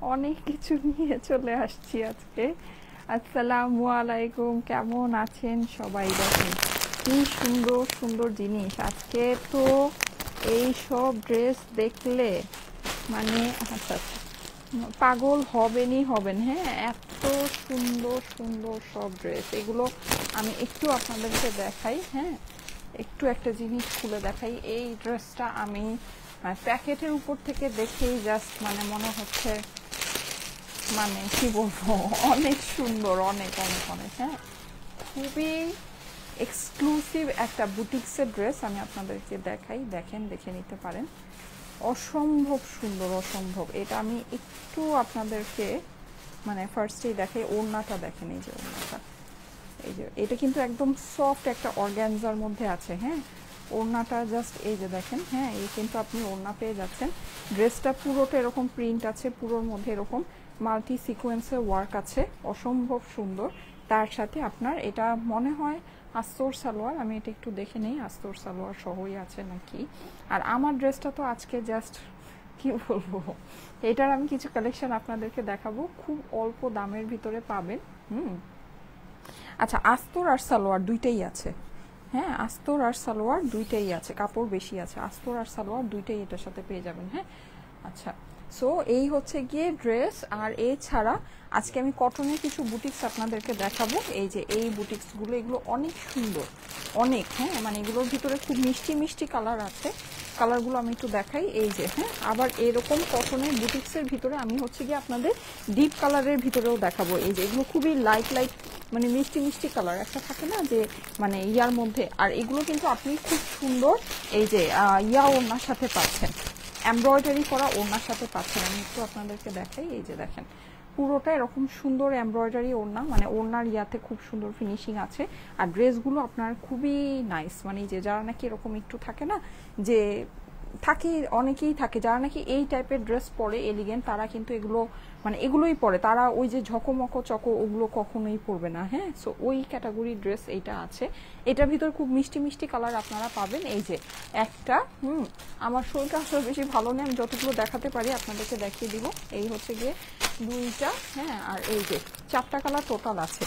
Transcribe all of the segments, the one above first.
অনেক কিছু নিয়ে চলে আসছি আজকে। আসসালামু আলাইকুম, কেমন আছেন সবাই? দেখেন কি সুন্দর সুন্দর জিনিস আজকে। তো এই সব ড্রেস দেখলে মানে আচ্ছা আচ্ছা, পাগল হবেনই হবেন। হ্যাঁ, এত সুন্দর সুন্দর সব ড্রেস, এগুলো আমি একটু আপনাদেরকে দেখাই। হ্যাঁ, একটু একটা জিনিস খুলে দেখাই। এই ড্রেসটা আমি প্যাকেটের উপর থেকে দেখেই জাস্ট মানে মনে হচ্ছে মানে কি বলবো, অনেক সুন্দর, অনেক অনেক অনেক। হ্যাঁ, খুবই এক্সক্লুসিভ একটা বুটিক্সের ড্রেস আমি আপনাদেরকে দেখাই। দেখেন, দেখে নিতে পারেন। অসম্ভব সুন্দর, অসম্ভব। এটা আমি একটু আপনাদেরকে মানে ফার্স্টেই দেখাই। ওড়নাটা দেখেন, এই যে ওড়নাটা, এই যে এটা কিন্তু একদম সফট একটা অর্গ্যানজার মধ্যে আছে। হ্যাঁ, ওড়নাটা জাস্ট এই যে দেখেন। হ্যাঁ, এই কিন্তু আপনি ওড়না পেয়ে যাচ্ছেন। ড্রেসটা পুরোটা এরকম প্রিন্ট আছে, পুরোর মধ্যে এরকম মাল্টি সিকোয়েন্সের ওয়ার্ক আছে, অসম্ভব সুন্দর। তার সাথে আপনার এটা মনে হয় আস্তর সালোয়ার, আমি এটা একটু দেখে নেই আস্তর সালোয়ার সহই আছে নাকি। আর আমার ড্রেসটা তো আজকে জাস্ট কি বলবো, এটার আমি কিছু কালেকশন আপনাদেরকে দেখাবো, খুব অল্প দামের ভিতরে পাবেন। আচ্ছা, আস্তর আর সালোয়ার দুইটাই আছে। হ্যাঁ, আস্তর আর সালোয়ার দুইটাই আছে, কাপড় বেশি আছে, আস্তর আর সালোয়ার দুইটাই এটার সাথে পেয়ে যাবেন। হ্যাঁ, আচ্ছা। সো এই হচ্ছে গিয়ে ড্রেস। আর এছাড়া আজকে আমি কটনের কিছু বুটিক্স আপনাদেরকে দেখাবো। এই যে এই বুটিক্সগুলো, এগুলো অনেক সুন্দর, অনেক। হ্যাঁ, মানে এগুলোর ভিতরে খুব মিষ্টি মিষ্টি কালার আছে। কালারগুলো আমি একটু দেখাই। এই যে হ্যাঁ, আবার এরকম কটনের বুটিক্সের ভিতরে আমি হচ্ছে গিয়ে আপনাদের ডিপ কালারের ভিতরেও দেখাবো। এই যে এগুলো খুবই লাইট লাইট মানে মিষ্টি মিষ্টি কালার একটা থাকে না যে মানে ইয়ার মধ্যে। আর এগুলো কিন্তু আপনি খুব সুন্দর এই যে ইয়া ওড়নার সাথে পাচ্ছেন, এমব্রয়ডারি করা ওড়নার সাথে পাচ্ছেন। আমি একটু আপনাদেরকে দেখাই। এই যে দেখেন, পুরোটা এরকম সুন্দর এমব্রয়ডারি ওড়না, মানে ওড়নার ইয়াতে খুব সুন্দর ফিনিশিং আছে। আর ড্রেসগুলো আপনার খুবই নাইস, মানে যে যারা নাকি এরকম একটু থাকে না যে থাকে, অনেকেই থাকে যারা নাকি এই টাইপের ড্রেস পরে এলিগেন্ট, তারা কিন্তু এগুলো মানে এগুলোই পরে, তারা ওই যে ঝকমকো চকো ওগুলো কখনোই পরবে না। হ্যাঁ, সো ওই ক্যাটাগরির ড্রেস এইটা আছে। এটার ভিতর খুব মিষ্টি মিষ্টি কালার আপনারা পাবেন। এই যে একটা আমার শরীরটা আসলে বেশি ভালো নেই, আমি যতগুলো দেখাতে পারি আপনাদেরকে দেখিয়ে দিব। এই হচ্ছে গিয়ে দুইটা, হ্যাঁ, আর এই যে চারটা কালার টোটাল আছে।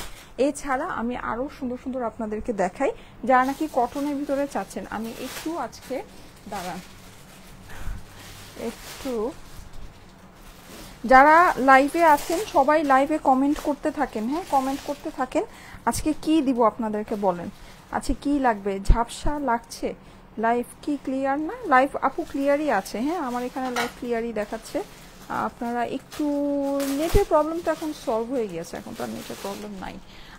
এছাড়া আমি আরও সুন্দর সুন্দর আপনাদেরকে দেখাই যারা নাকি কটনের ভিতরে চাচ্ছেন। আমি একটু আজকে দাঁড়ান, একটু যারা লাইভে আছেন সবাই লাইভে কমেন্ট করতে থাকেন। হ্যাঁ, কমেন্ট করতে থাকেন। আজকে কি দিব আপনাদেরকে বলেন, আজকে কি লাগবে? ঝাপসা লাগছে? লাইভ কি ক্লিয়ার না? লাইভ আপু ক্লিয়ারই আছে। হ্যাঁ, আমার এখানে লাইভ ক্লিয়ারই দেখাচ্ছে। আপনারা একটু নেটের প্রবলেম তো এখন সলভ হয়ে গিয়েছে, এখন তো আর নেটের প্রবলেম নাই।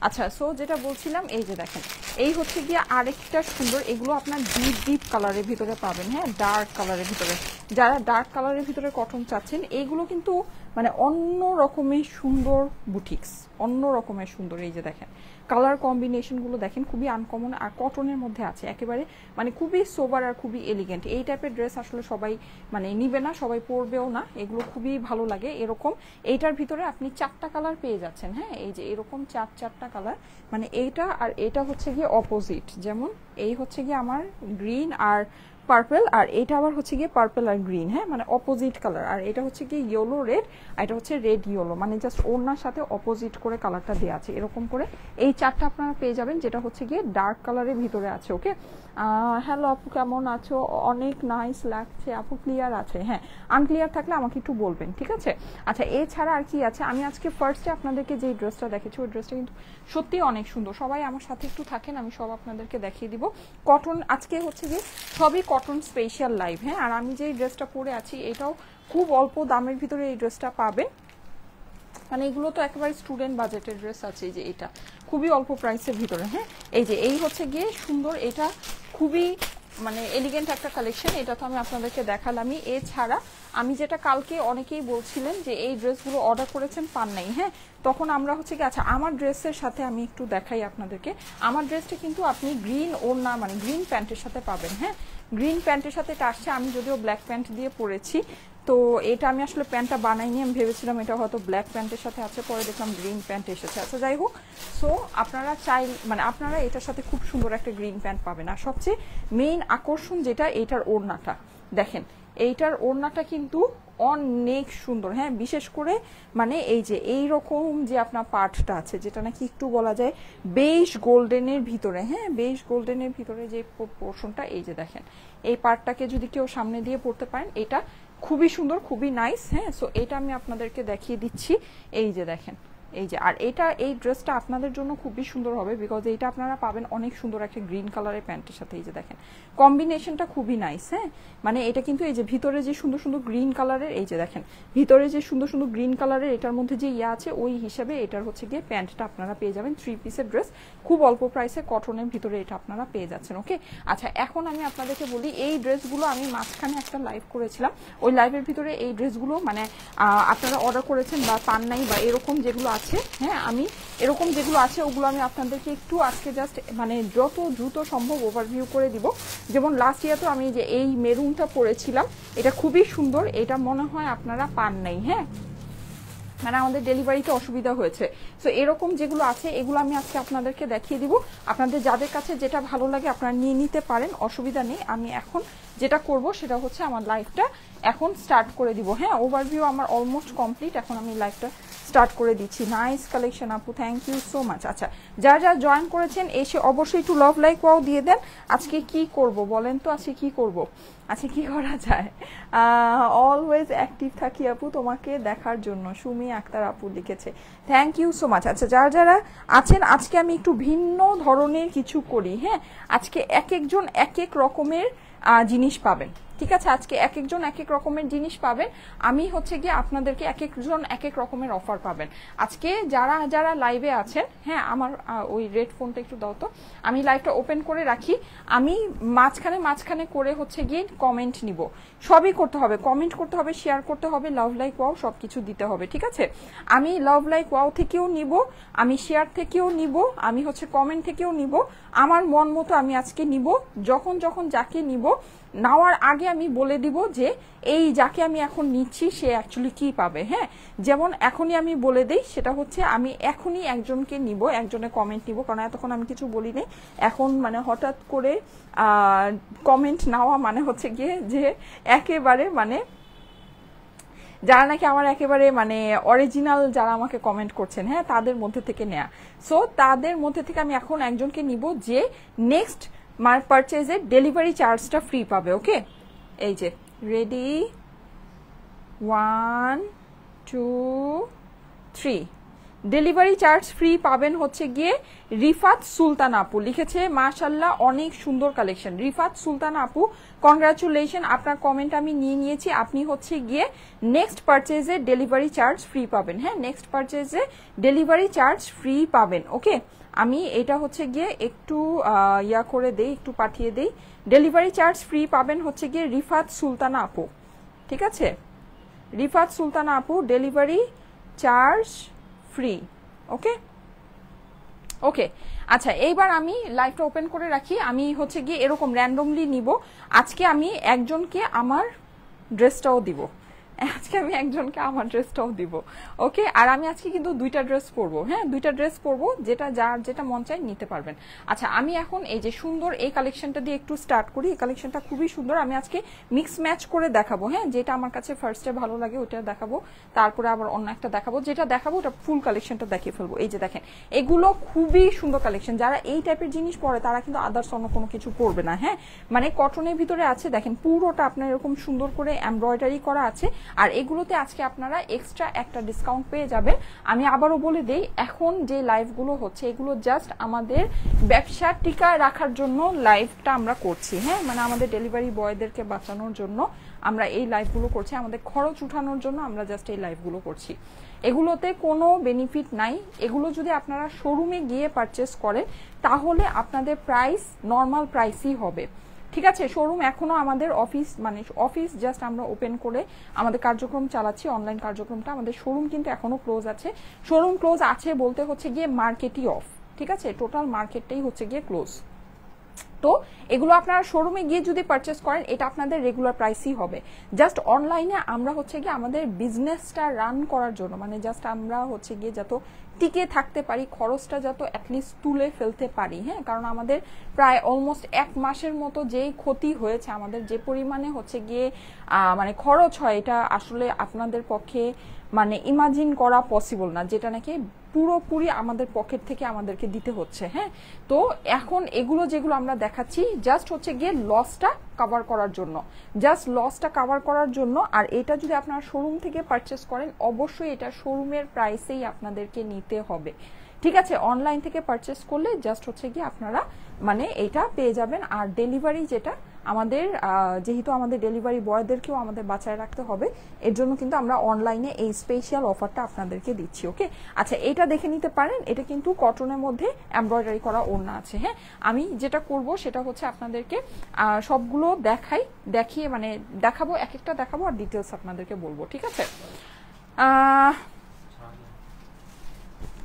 আচ্ছা, সো যেটা বলছিলাম, এই যে দেখেন, এই হচ্ছে গিয়ে আরেকটা সুন্দর, এগুলো আপনার ডিপ ডিপ কালারের ভিতরে পাবেন। হ্যাঁ, ডার্ক কালারের ভিতরে, যারা ডার্ক কালারের ভিতরে কটন চাচ্ছেন, এইগুলো কিন্তু মানে অন্য রকমের সুন্দর বুটিক্স, অন্য রকমের সুন্দর। এই যে দেখেন কালার কম্বিনেশনগুলো দেখেন, খুবই আনকমন আর কটনের মধ্যে আছে, একেবারে মানে খুবই সোবার আর খুবই এলিগেন্ট। এই টাইপের ড্রেস আসলে সবাই মানে নিবে না, সবাই পরবেও না, এগুলো খুবই ভালো লাগে। এরকম এইটার ভিতরে আপনি চারটা কালার পেয়ে যাচ্ছেন। হ্যাঁ, এই যে এরকম চারটা কালার, মানে এইটা আর এটা হচ্ছে গিয়ে অপোজিট। যেমন এই হচ্ছে গিয়ে আমার গ্রিন আর পার্পল, আর এটা আবার হচ্ছে গিয়ে পার্পল আর গ্রিন। হ্যাঁ, মানে অপোজিট কালার। আর এটা হচ্ছে গিয়ে ইয়েলো রেড, আর এটা হচ্ছে রেড ইয়েলো, মানে জাস্ট ওড়নার সাথে অপোজিট করে কালারটা দেওয়া আছে। এরকম করে এই চারটা আপনারা পেয়ে যাবেন, যেটা হচ্ছে গিয়ে ডার্ক কালারের ভিতরে আছে। ওকে, হ্যালো আপু, কেমন আছো? অনেক নাইস লাগছে আপু, ক্লিয়ার আছে? হ্যাঁ, আনক্লিয়ার থাকলে আমাকে একটু বলবেন, ঠিক আছে? আচ্ছা, এছাড়া আর কি আছে? আমি আজকে ফার্স্টে আপনাদেরকে যে ড্রেসটা দেখেছি, ওই ড্রেসটা কিন্তু সত্যি অনেক সুন্দর। সবাই আমার সাথে একটু থাকেন, আমি সব আপনাদেরকে দেখিয়ে দিব। কটন আজকে হচ্ছে গিয়ে সবই কটন স্পেশাল লাইভ। হ্যাঁ, আর আমি যে ড্রেসটা পরে আছি এটাও খুব অল্প দামের ভিতরে এই ড্রেসটা পাবেন। মানে এগুলো তো একেবারে স্টুডেন্ট বাজেটের ড্রেস আছে। যে এটা খুবই অল্প প্রাইসের ভিতরে। হ্যাঁ, এই যে এই হচ্ছে গিয়ে সুন্দর, এটা খুবই মানে এলিগেন্ট একটা কালেকশন। এটা তো আমি আপনাদেরকে দেখালামই। এছাড়া আমি যেটা কালকে অনেকেই বলছিলেন যে এই ড্রেসগুলো অর্ডার করেছেন পান নাই। হ্যাঁ, তখন আমরা হচ্ছে কি, আচ্ছা আমার ড্রেসের সাথে আমি একটু দেখাই আপনাদেরকে। আমার ড্রেসটা কিন্তু আপনি গ্রিন ওড়না মানে গ্রিন প্যান্টের সাথে পাবেন। হ্যাঁ, গ্রিন প্যান্টের সাথে এটা আসছে। আমি যদিও ব্ল্যাক প্যান্ট দিয়ে পরেছি, তো এটা আমি আসলে প্যান্টটা বানাইনি, আমি ভেবেছিলাম এটা হয়তো ব্ল্যাক প্যান্টের সাথে আছে, পরে দেখলাম গ্রিন প্যান্ট এসেছে। আচ্ছা যাই হোক, সো আপনারা চাই মানে আপনারা এটার সাথে খুব সুন্দর একটা গ্রিন প্যান্ট পাবেন। আর সবচেয়ে মেইন আকর্ষণ যেটা, এইটার ওড়নাটা দেখেন, এইটার ওড়নাটা কিন্তু অনেক সুন্দর। হ্যাঁ, বিশেষ করে মানে এই যে এইরকম যে আপনার পার্টটা আছে, যেটা নাকি একটু বলা যায় বেশ গোল্ডেনের ভিতরে, হ্যাঁ বেশ গোল্ডেনের ভিতরে যে পোর্শনটা, এই যে দেখেন এই পার্টটাকে যদি কেউ সামনে দিয়ে পড়তে পারেন, এটা খুবই সুন্দর, খুবই নাইস। হ্যাঁ, সো এটা আমি আপনাদেরকে দেখিয়ে দিচ্ছি। এই যে দেখেন, এই যে, আর এটা এই ড্রেসটা আপনাদের জন্য খুবই সুন্দর হবে, বিকজ এইটা আপনারা পাবেন অনেক সুন্দর একটা গ্রিন কালারের প্যান্টের সাথে। এই যে দেখেন কম্বিনেশনটা খুবই নাইস। হ্যাঁ, মানে এটা কিন্তু এই যে ভিতরে যে সুন্দর সুন্দর গ্রিন কালারের, এই যে দেখেন ভিতরে যে সুন্দর সুন্দর গ্রিন কালারের এটার মধ্যে যে ইয়ে আছে, ওই হিসাবে এটার হচ্ছে গিয়ে প্যান্টটা আপনারা পেয়ে যাবেন। 3 পিসের ড্রেস, খুব অল্প প্রাইসে কটনের ভিতরে এটা আপনারা পেয়ে যাচ্ছেন। ওকে, আচ্ছা এখন আমি আপনাদেরকে বলি, এই ড্রেসগুলো আমি মাঝখানে একটা লাইভ করেছিলাম, ওই লাইভের ভিতরে এই ড্রেসগুলো মানে আপনারা অর্ডার করেছেন বা পান নাই বা এরকম যেগুলো আছে, হ্যাঁ আমি এরকম যেগুলো আছে ওগুলো আমি আপনাদেরকে একটু আজকে জাস্ট মানে যত দ্রুত সম্ভব ওভারভিউ করে দিব। যেমন লাস্ট ইয়ার তো আমি যে এই মেরুনটা পরেছিলাম, এটা খুবই সুন্দর, এটা মনে হয় আপনারা পান নাই। হ্যাঁ, মানে আমাদের ডেলিভারিতে অসুবিধা হয়েছে। সো এরকম যেগুলো আছে এগুলো আমি আজকে আপনাদেরকে দেখিয়ে দিব। আপনাদের যাদের কাছে যেটা ভালো লাগে আপনারা নিয়ে নিতে পারেন, অসুবিধা নেই। আমি এখন যেটা করব সেটা হচ্ছে আমার লাইভটা এখন স্টার্ট করে দিব। হ্যাঁ, ওভারভিউ আমার অলমোস্ট কমপ্লিট, এখন আমি লাইভটা স্টার্ট করে দিচ্ছি। নাইস কালেকশন আপু, থ্যাংক ইউ সো মাচ। আচ্ছা, যারা যারা জয়েন করেছেন এসে অবশ্যই একটু লাভ লাইক ওয়াও দিয়ে দেন। আজকে কি করব বলেন তো, আজকে কি করব, আচ্ছা কি করা যায়? অলওয়েজ অ্যাক্টিভ থাকি আপু তোমাকে দেখার জন্য, সুমি আক্তার আপু লিখেছে, থ্যাংক ইউ সো মাচ। আচ্ছা, যারা যারা আছেন আজকে আমি একটু ভিন্ন ধরনের কিছু করি। হ্যাঁ, আজকে এক একজন এক এক রকমের জিনিস পাবেন, ঠিক আছে? আজকে এক একজন এক এক রকমের জিনিস পাবেন। আমি হচ্ছে গিয়ে আপনাদেরকে এক একজন এক এক রকমের অফার পাবেন আজকে। যারা যারা লাইভে আছেন, হ্যাঁ আমার ওই রেড ফোনটা একটু দাও তো, আমি লাইভটা ওপেন করে রাখি। আমি মাঝখানে মাঝখানে করে হচ্ছে গিয়ে কমেন্ট নিব, সবই করতে হবে, কমেন্ট করতে হবে, শেয়ার করতে হবে, লাভ লাইক ওয়াও সব কিছু দিতে হবে, ঠিক আছে? আমি লাভ লাইক ওয়াও থেকেও নিব, আমি শেয়ার থেকেও নিব, আমি হচ্ছে কমেন্ট থেকেও নিব, আমার মন মতো আমি আজকে নিব। যখন যখন যাকে নিব, নেওয়ার আগে আমি বলে দিব যে এই যাকে আমি এখন নিচ্ছি সে অ্যাকচুয়ালি কি পাবে। হ্যাঁ, যেমন এখনই আমি বলে দেই, সেটা হচ্ছে আমি এখনই একজনকে নিব, একজনের কমেন্ট নিব, কারণ এতক্ষণ আমি কিছু বলি নাই। এখন মানে হঠাৎ করে কমেন্ট নেওয়া মানে হচ্ছে গিয়ে যে একেবারে মানে যারা নাকি আমার একেবারে মানে অরিজিনাল যারা আমাকে কমেন্ট করছেন, হ্যাঁ তাদের মধ্যে থেকে নেয়া। সো তাদের মধ্যে থেকে আমি এখন একজনকে নিব যে নেক্সট মার পারচেজের ডেলিভারি চার্জটা ফ্রি পাবে। ওকে, এই যে রেডি, 1 2 3, ডেলিভারি চার্জ ফ্রি পাবেন হচ্ছে গিয়ে রিফাত সুলতান আপু লিখেছে, মাশাল্লাহ অনেক সুন্দর কালেকশন। রিফাত সুলতান আপু কংগ্রাচুলেশন, আপনার কমেন্ট আমি নিয়ে নিয়েছি। আপনি হচ্ছে গিয়ে নেক্সট পারচেজে ডেলিভারি চার্জ ফ্রি পাবেন। হ্যাঁ, নেক্সট পারচেজে ডেলিভারি চার্জ ফ্রি পাবেন। ওকে, আমি এটা হচ্ছে গিয়ে একটু ইয়া করে দেই, একটু পাঠিয়ে দেই। ডেলিভারি চার্জ ফ্রি পাবেন হচ্ছে গিয়ে রিফাত সুলতানা আপু, ঠিক আছে? রিফাত সুলতানা আপু ডেলিভারি চার্জ ফ্রি। ওকে ওকে, আচ্ছা এইবার আমি লাইভটা ওপেন করে রাখি। আমি হচ্ছে গিয়ে এরকম র্যান্ডমলি নিব। আজকে আমি একজনকে আমার ড্রেসটাও দিব, আজকে আমি একজনকে আমার ড্রেসটাও দিব। ওকে, আর আমি আজকে কিন্তু দুইটা ড্রেস পরবো। হ্যাঁ, দুইটা ড্রেস পরবো, যেটা যার যেটা মন চায় নিতে পারবেন। আচ্ছা, আমি এখন এই যে সুন্দর এই কালেকশনটা দিয়ে একটু স্টার্ট করি। এই কালেকশনটা খুবই সুন্দর, আমি আজকে মিক্স ম্যাচ করে দেখাবো। হ্যাঁ, যেটা আমার কাছে ফার্স্টে ভালো লাগে ওটা দেখাবো, তারপরে আবার অন্য একটা দেখাবো। যেটা দেখাবো ওটা ফুল কালেকশনটা দেখিয়ে ফেলবো। এই যে দেখেন, এগুলো খুবই সুন্দর কালেকশন। যারা এই টাইপের জিনিস পরে তারা কিন্তু আদার্স অন্য কোনো কিছু পরবে না। হ্যাঁ, মানে কটনের ভিতরে আছে, দেখেন পুরোটা আপনার এরকম সুন্দর করে এমব্রয়ডারি করা আছে। আর এগুলোতে আজকে আপনারা এক্সট্রা একটা ডিসকাউন্ট পেয়ে যাবেন। আমি আবারও বলে দেই, এখন যে লাইভগুলো হচ্ছে এগুলো জাস্ট আমাদের ব্যবসা টিকায় রাখার জন্য লাইভটা আমরা করছি। হ্যাঁ, মানে আমাদের ডেলিভারি বয়দেরকে বাঁচানোর জন্য আমরা এই লাইভগুলো করছি, আমাদের খরচ উঠানোর জন্য আমরা জাস্ট এই লাইভগুলো করছি। এগুলোতে কোনো বেনিফিট নাই। এগুলো যদি আপনারা শোরুমে গিয়ে পারচেস করেন তাহলে আপনাদের প্রাইস নর্মাল প্রাইসই হবে, ঠিক আছে? শোরুম এখনো আমাদের অফিস মানে অফিস জাস্ট আমরা ওপেন করে আমাদের কার্যক্রম চালাচ্ছি, অনলাইন কার্যক্রমটা। আমাদের শোরুম কিন্তু এখনো ক্লোজ আছে। শোরুম ক্লোজ আছে বলতে হচ্ছে গিয়ে মার্কেটই অফ, ঠিক আছে? টোটাল মার্কেটটাই হচ্ছে গিয়ে ক্লোজ। তো এগুলো আপনারা শোরুমে গিয়ে যদি পারচেস করেন এটা আপনাদের রেগুলার প্রাইসই হবে। জাস্ট অনলাইনে আমরা হচ্ছে গিয়ে আমাদের বিজনেসটা রান করার জন্য, মানে জাস্ট আমরা হচ্ছে গিয়ে যত টিকে থাকতে পারি, খরচটা যত অ্যাটলিস্ট তুলে ফেলতে পারি, হ্যাঁ, কারণ আমাদের প্রায় অলমোস্ট 1 মাসের মতো যেই ক্ষতি হয়েছে, আমাদের যে পরিমাণে হচ্ছে গিয়ে মানে খরচ হয়, এটা আসলে আপনাদের পক্ষে মানে ইমাজিন করা পসিবল না, যেটা নাকি পুরোপুরি আমাদের পকেট থেকে আমাদেরকে দিতে হচ্ছে। হ্যাঁ, তো এখন এগুলো যেগুলো আমরা দেখাচ্ছি জাস্ট হচ্ছে গিয়ে লসটা কভার করার জন্য, জাস্ট লসটা কভার করার জন্য। আর এটা যদি আপনারা শোরুম থেকে পারচেস করেন অবশ্যই এটা শোরুমের প্রাইসেই আপনাদেরকে নিতে হবে, ঠিক আছে। অনলাইন থেকে পারচেস করলে জাস্ট হচ্ছে গিয়ে আপনারা মানে এটা পেয়ে যাবেন। আর ডেলিভারি যেটা আমাদের যেহেতু আমাদের ডেলিভারি বয়দেরকেও আমাদের বাঁচায় রাখতে হবে, এর জন্য কিন্তু আমরা অনলাইনে এই স্পেশাল অফারটা আপনাদেরকে দিচ্ছি। ওকে, আচ্ছা এটা দেখে নিতে পারেন, এটা কিন্তু কটনের মধ্যে এমব্রয়ডারি করা ওড়না আছে। হ্যাঁ, আমি যেটা করব সেটা হচ্ছে আপনাদেরকে সবগুলো দেখিয়ে মানে দেখাবো, এক একটা দেখাবো আর ডিটেলস আপনাদেরকে বলবো, ঠিক আছে।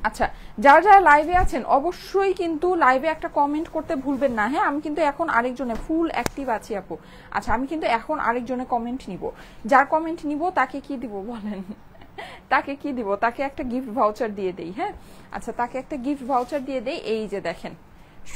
আচ্ছা, যারা যারা লাইভে আছেন অবশ্যই কিন্তু লাইভে একটা কমেন্ট করতে ভুলবেন না। হ্যাঁ, আমি কিন্তু এখন আরেকজনে ফুল অ্যাক্টিভ আছি আপু। আচ্ছা, আমি কিন্তু এখন আরেকজনে কমেন্ট নিব, যার কমেন্ট নিব তাকে কি দিব বলেন? তাকে কি দিব? তাকে একটা গিফট ভাউচার দিয়ে দেই। হ্যাঁ, আচ্ছা তাকে একটা গিফট ভাউচার দিয়ে দেই। এই যে দেখেন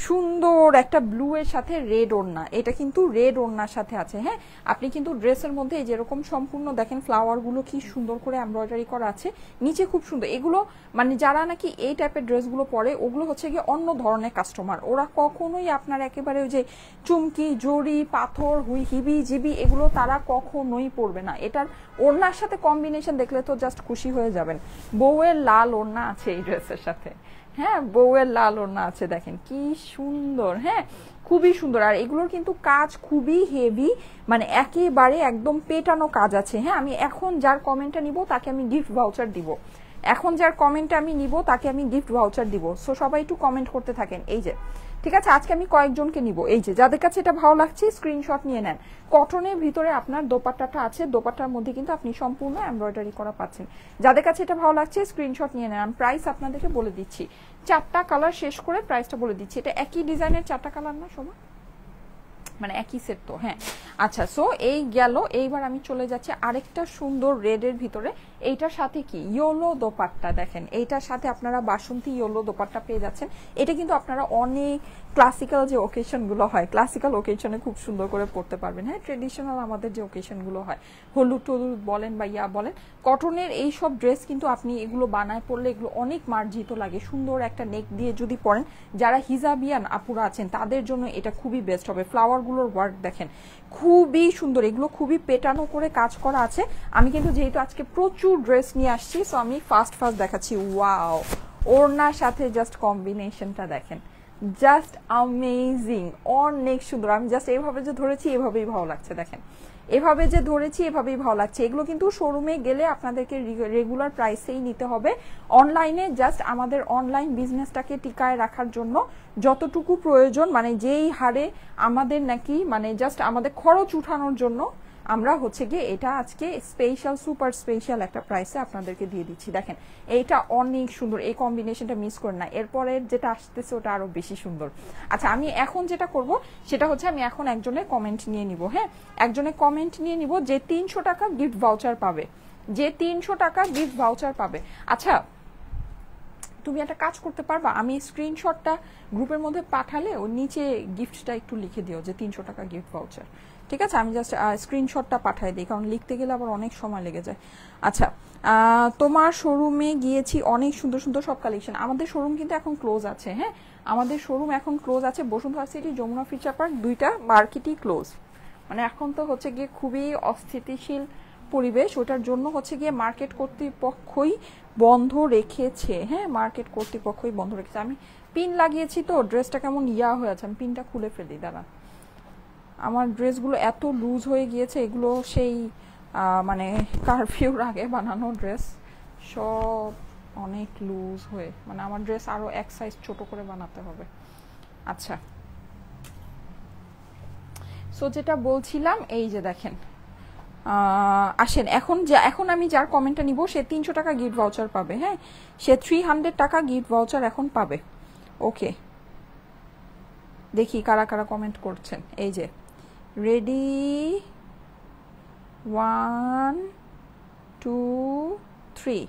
সুন্দর একটা ব্লু এর সাথে রেড ওড়না, এটা কিন্তু রেড ওড়নার সাথে আছে। হ্যাঁ, আপনি কিন্তু ড্রেসের মধ্যে যেরকম সম্পূর্ণ দেখেন ফ্লাওয়ার গুলো কি সুন্দর করে এমব্রয়ডারি করা আছে, নিচে খুব সুন্দর। এগুলো মানে যারা নাকি এই টাইপের ড্রেসগুলো পরে ওগুলো হচ্ছে গিয়ে অন্য ধরনের কাস্টমার, ওরা কখনোই আপনার একেবারে ওই যে চুমকি জড়ি পাথর হিবি জিবি এগুলো তারা কখনোই পরবে না। এটার ওড়নার সাথে কম্বিনেশন দেখলে তো জাস্ট খুশি হয়ে যাবেন। বউয়ের লাল ওড়না আছে এই ড্রেসের সাথে। হ্যাঁ, বউয়ের লাল ওড়না আছে, দেখেন কি সুন্দর। হ্যাঁ, খুবই সুন্দর। আর এগুলোর কিন্তু কাজ খুবই হেভি, মানে একেবারে একদম পেটানো কাজ আছে। হ্যাঁ, আমি এখন যার কমেন্টটা নিব তাকে আমি গিফট ভাউচার দিব, এখন যার কমেন্টটা আমি নিব তাকে আমি গিফট ভাউচার দিব। সো সবাই একটু কমেন্ট করতে থাকেন। এই যে ঠিক আছে, আজকে আমি কয়েকজনকে নিব। এই যে যাদের কাছে এটা ভালো লাগছে স্ক্রিনশট নিয়ে নেন। কটনের ভিতরে আপনার দোপাট্টাটা আছে, দোপাট্টার মধ্যে কিন্তু আপনি সম্পূর্ণ এমব্রয়ডারি করা পাচ্ছেন। যাদের কাছে এটা ভালো লাগছে স্ক্রিনশট নিয়ে নেন। আমি প্রাইস আপনাদেরকে বলে দিচ্ছি, 4টা কালার শেষ করে প্রাইসটা বলে দিচ্ছি। এটা একই ডিজাইনের 4টা কালার না সবাই, মানে একই সেট তো। হ্যাঁ, আচ্ছা সো এই গেল। এইবার আমি চলে যাচ্ছি আরেকটা সুন্দর রেডের ভিতরে। এইটার সাথে কি ইয়েলো দোপাট্টা, দেখেন এইটার সাথে আপনারা বাসন্তী ইয়েলো দোপাট্টা পেয়ে যাচ্ছেন। এটা কিন্তু আপনারা অনেক ক্লাসিক্যাল যে ওকেশনগুলো হয়, ক্লাসিক্যাল ওকেশনে খুব সুন্দর করে পড়তে পারবেন। হ্যাঁ, ট্রেডিশনাল আমাদের যে ওকেশনগুলো হয়, হলুদ টলুদ বলেন বা ইয়া বলেন, কটনের এই সব ড্রেস কিন্তু আপনি এগুলো বানায় পরলে এগুলো অনেক মার্জিত লাগে। সুন্দর একটা নেক দিয়ে যদি পরেন, যারা হিজাবিয়ান আপুরা আছেন তাদের জন্য এটা খুবই বেস্ট হবে। ফ্লাওয়ারগুলোর ওয়ার্ক দেখেন খুবই সুন্দর, এগুলো খুবই পেটানো করে কাজ করা আছে। আমি কিন্তু যেহেতু আজকে প্রচুর ড্রেস নিয়ে আসছি, সো আমি ফার্স্ট দেখাচ্ছি। ওয়াও, ওড়নার সাথে জাস্ট কম্বিনেশনটা দেখেন, জাস্ট অ্যামেজিং, অনেক সুন্দর। আমি জাস্ট এইভাবে যে ধরেছি এভাবেই ভালো লাগছে, দেখেন এভাবে যে ধরেছি এভাবেই ভালো লাগছে। এগুলো কিন্তু শোরুমে গেলে আপনাদেরকে রেগুলার প্রাইসেই নিতে হবে। অনলাইনে জাস্ট আমাদের অনলাইন বিজনেসটাকে টিকায় রাখার জন্য যতটুকু প্রয়োজন, মানে যেই হারে আমাদের নাকি মানে জাস্ট আমাদের খরচ উঠানোর জন্য আমরা হচ্ছে গিয়ে এটা আজকে স্পেশাল সুপার স্পেশাল একটা প্রাইসে আপনাদেরকে দিয়ে দিচ্ছি। দেখেন এইটা অনেক সুন্দর, এই কম্বিনেশনটা মিস করেন না। এরপরের যেটা আসতেছে ওটা আরো বেশি সুন্দর। আচ্ছা, আমি এখন যেটা করব সেটা হচ্ছে আমি এখন একজনের কমেন্ট নিয়ে নিব। হ্যাঁ, একজনের কমেন্ট নিয়ে নিব যে 300 টাকা গিফট ভাউচার পাবে, যে 300 টাকা গিফট ভাউচার পাবে। আচ্ছা, তুমি একটা কাজ করতে পারবা, আমি স্ক্রিনশটটা গ্রুপের মধ্যে পাঠালে ওর নিচে গিফটটা একটু লিখে দিও যে 300 টাকা গিফট ভাউচার, ঠিক আছে? আমি জাস্ট স্ক্রিনশটটা পাঠাই দিই, কারণ লিখতে গেলে আবার অনেক সময় লেগে যায়। আচ্ছা, তোমার শোরুমে গিয়েছি, অনেক সুন্দর সুন্দর সব কালেকশন। আমাদের শোরুম কিন্তু এখন ক্লোজ আছে। হ্যাঁ, আমাদের শোরুম এখন ক্লোজ আছে। Bashundhara city, Jamuna future park, দুইটা মার্কেটই ক্লোজ। মানে এখন তো হচ্ছে গিয়ে খুবই অস্থিতিশীল পরিবেশ, ওটার জন্য হচ্ছে গিয়ে মার্কেট কর্তৃপক্ষই বন্ধ রেখেছে। হ্যাঁ, মার্কেট কর্তৃপক্ষই বন্ধ রেখেছে। আমি পিন লাগিয়েছি তো ড্রেসটা কেমন ইয়া হয়ে আছে, আমি পিনটা খুলে ফেলি, দাঁড়া। আমার ড্রেসগুলো এত লুজ হয়ে গিয়েছে, এগুলো সেই মানে কারফিউর আগে বানানো ড্রেস, সব অনেক লুজ হয়ে, মানে আমার ড্রেস আরো এক সাইজ ছোট করে বানাতে হবে। আচ্ছা, সো যেটা বলছিলাম, এই যে দেখেন, আসেন এখন আমি যার কমেন্টটা নিব সে 300 টাকা গিফট ভাউচার পাবে। হ্যাঁ, সে 300 টাকা গিফট ভাউচার এখন পাবে। ওকে, দেখি কারা কারা কমেন্ট করছেন। এই যে রেডি 1 2 3।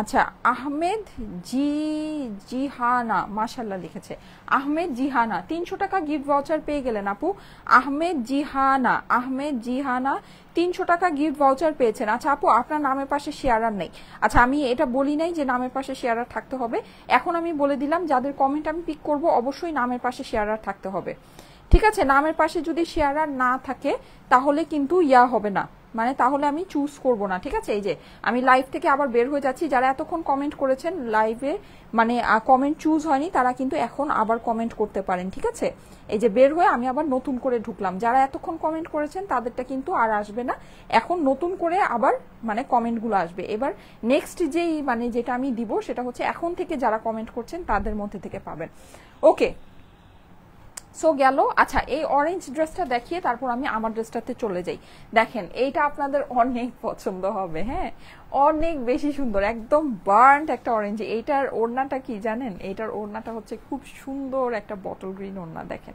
আচ্ছা, আহমেদ জিহানা মাশাল্লাহ লিখেছে। আহমেদ জিহানা 300 টাকা গিফট ভাউচার পেয়ে গেলেন আপু। আহমেদ জিহানা 300 টাকা গিফট ভাউচার পেয়েছেন। আচ্ছা আপু, আপনার নামের পাশে শেয়ারার নেই। আচ্ছা, আমি এটা বলি নাই যে নামের পাশে শেয়ারার থাকতে হবে। এখন আমি বলে দিলাম, যাদের কমেন্ট আমি পিক করব অবশ্যই নামের পাশে শেয়ারার থাকতে হবে, ঠিক আছে? নামের পাশে যদি শেয়ারার না থাকে তাহলে কিন্তু ইয়া হবে না, মানে তাহলে আমি চুজ করব না, ঠিক আছে? এই যে আমি লাইভ থেকে আবার বের হয়ে যাচ্ছি। যারা এতক্ষণ কমেন্ট করেছেন লাইভে, মানে কমেন্ট চুজ হয়নি, তারা কিন্তু এখন আবার কমেন্ট করতে পারেন, ঠিক আছে? এই যে বের হয়ে আমি আবার নতুন করে ঢুকলাম। যারা এতক্ষণ কমেন্ট করেছেন তাদেরটা কিন্তু আর আসবে না, এখন নতুন করে আবার মানে কমেন্টগুলো আসবে। এবার নেক্সট যেই মানে যেটা আমি দিব সেটা হচ্ছে এখন থেকে যারা কমেন্ট করছেন তাদের মধ্যে থেকে পাবেন। ওকে, সো গেল। আচ্ছা, এই অরেঞ্জ ড্রেসটা দেখিয়ে তারপর আমি আমার ড্রেসটাতে চলে যাই। দেখেন, এইটা আপনাদের অনেক পছন্দ হবে, হ্যাঁ, অনেক বেশি সুন্দর, একদম বার্ন্ট একটা অরেঞ্জ। এইটার ওড়নাটা কি জানেন? এইটার ওড়নাটা হচ্ছে খুব সুন্দর একটা বটল গ্রিন ওড়না। দেখেন,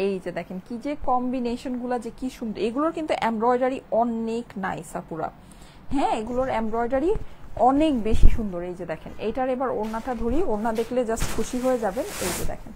এই যে দেখেন কি যে কম্বিনেশন গুলা যে কি সুন্দর। এগুলোর কিন্তু এমব্রয়ডারি অনেক নাইস আপুরা, হ্যাঁ, এগুলোর এমব্রয়ডারি অনেক বেশি সুন্দর। এই যে দেখেন, এইটার এবার ওড়নাটা ধরি, ওড়না দেখলে জাস্ট খুশি হয়ে যাবেন। এই যে দেখেন,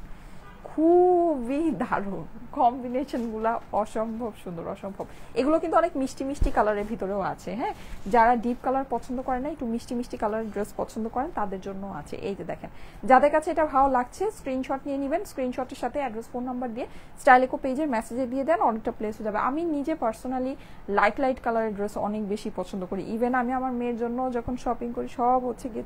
খুবই দারুণ কম্বিনেশন গুলা, অসম্ভব সুন্দর, অসম্ভব। এগুলো কিন্তু অনেক মিষ্টি মিষ্টি কালারের ভিতরেও আছে, হ্যাঁ, যারা ডিপ কালার পছন্দ করেন না, একটু মিষ্টি মিষ্টি কালারের ড্রেস পছন্দ করেন তাদের জন্য আছে। এই যে দেখেন, যাদের কাছে এটা ভালো লাগছে স্ক্রিনশট নিয়ে নেবেন, স্ক্রিনশটের সাথে অ্যাড্রেস ফোন নাম্বার দিয়ে স্টাইলেকো পেজের মেসেজে দিয়ে দেন, অনেকটা প্লেস হয়ে যাবে। আমি নিজে পার্সোনালি লাইট কালারের ড্রেস অনেক বেশি পছন্দ করি। ইভেন আমি আমার মেয়ের জন্য যখন শপিং করি সব হচ্ছে গিয়ে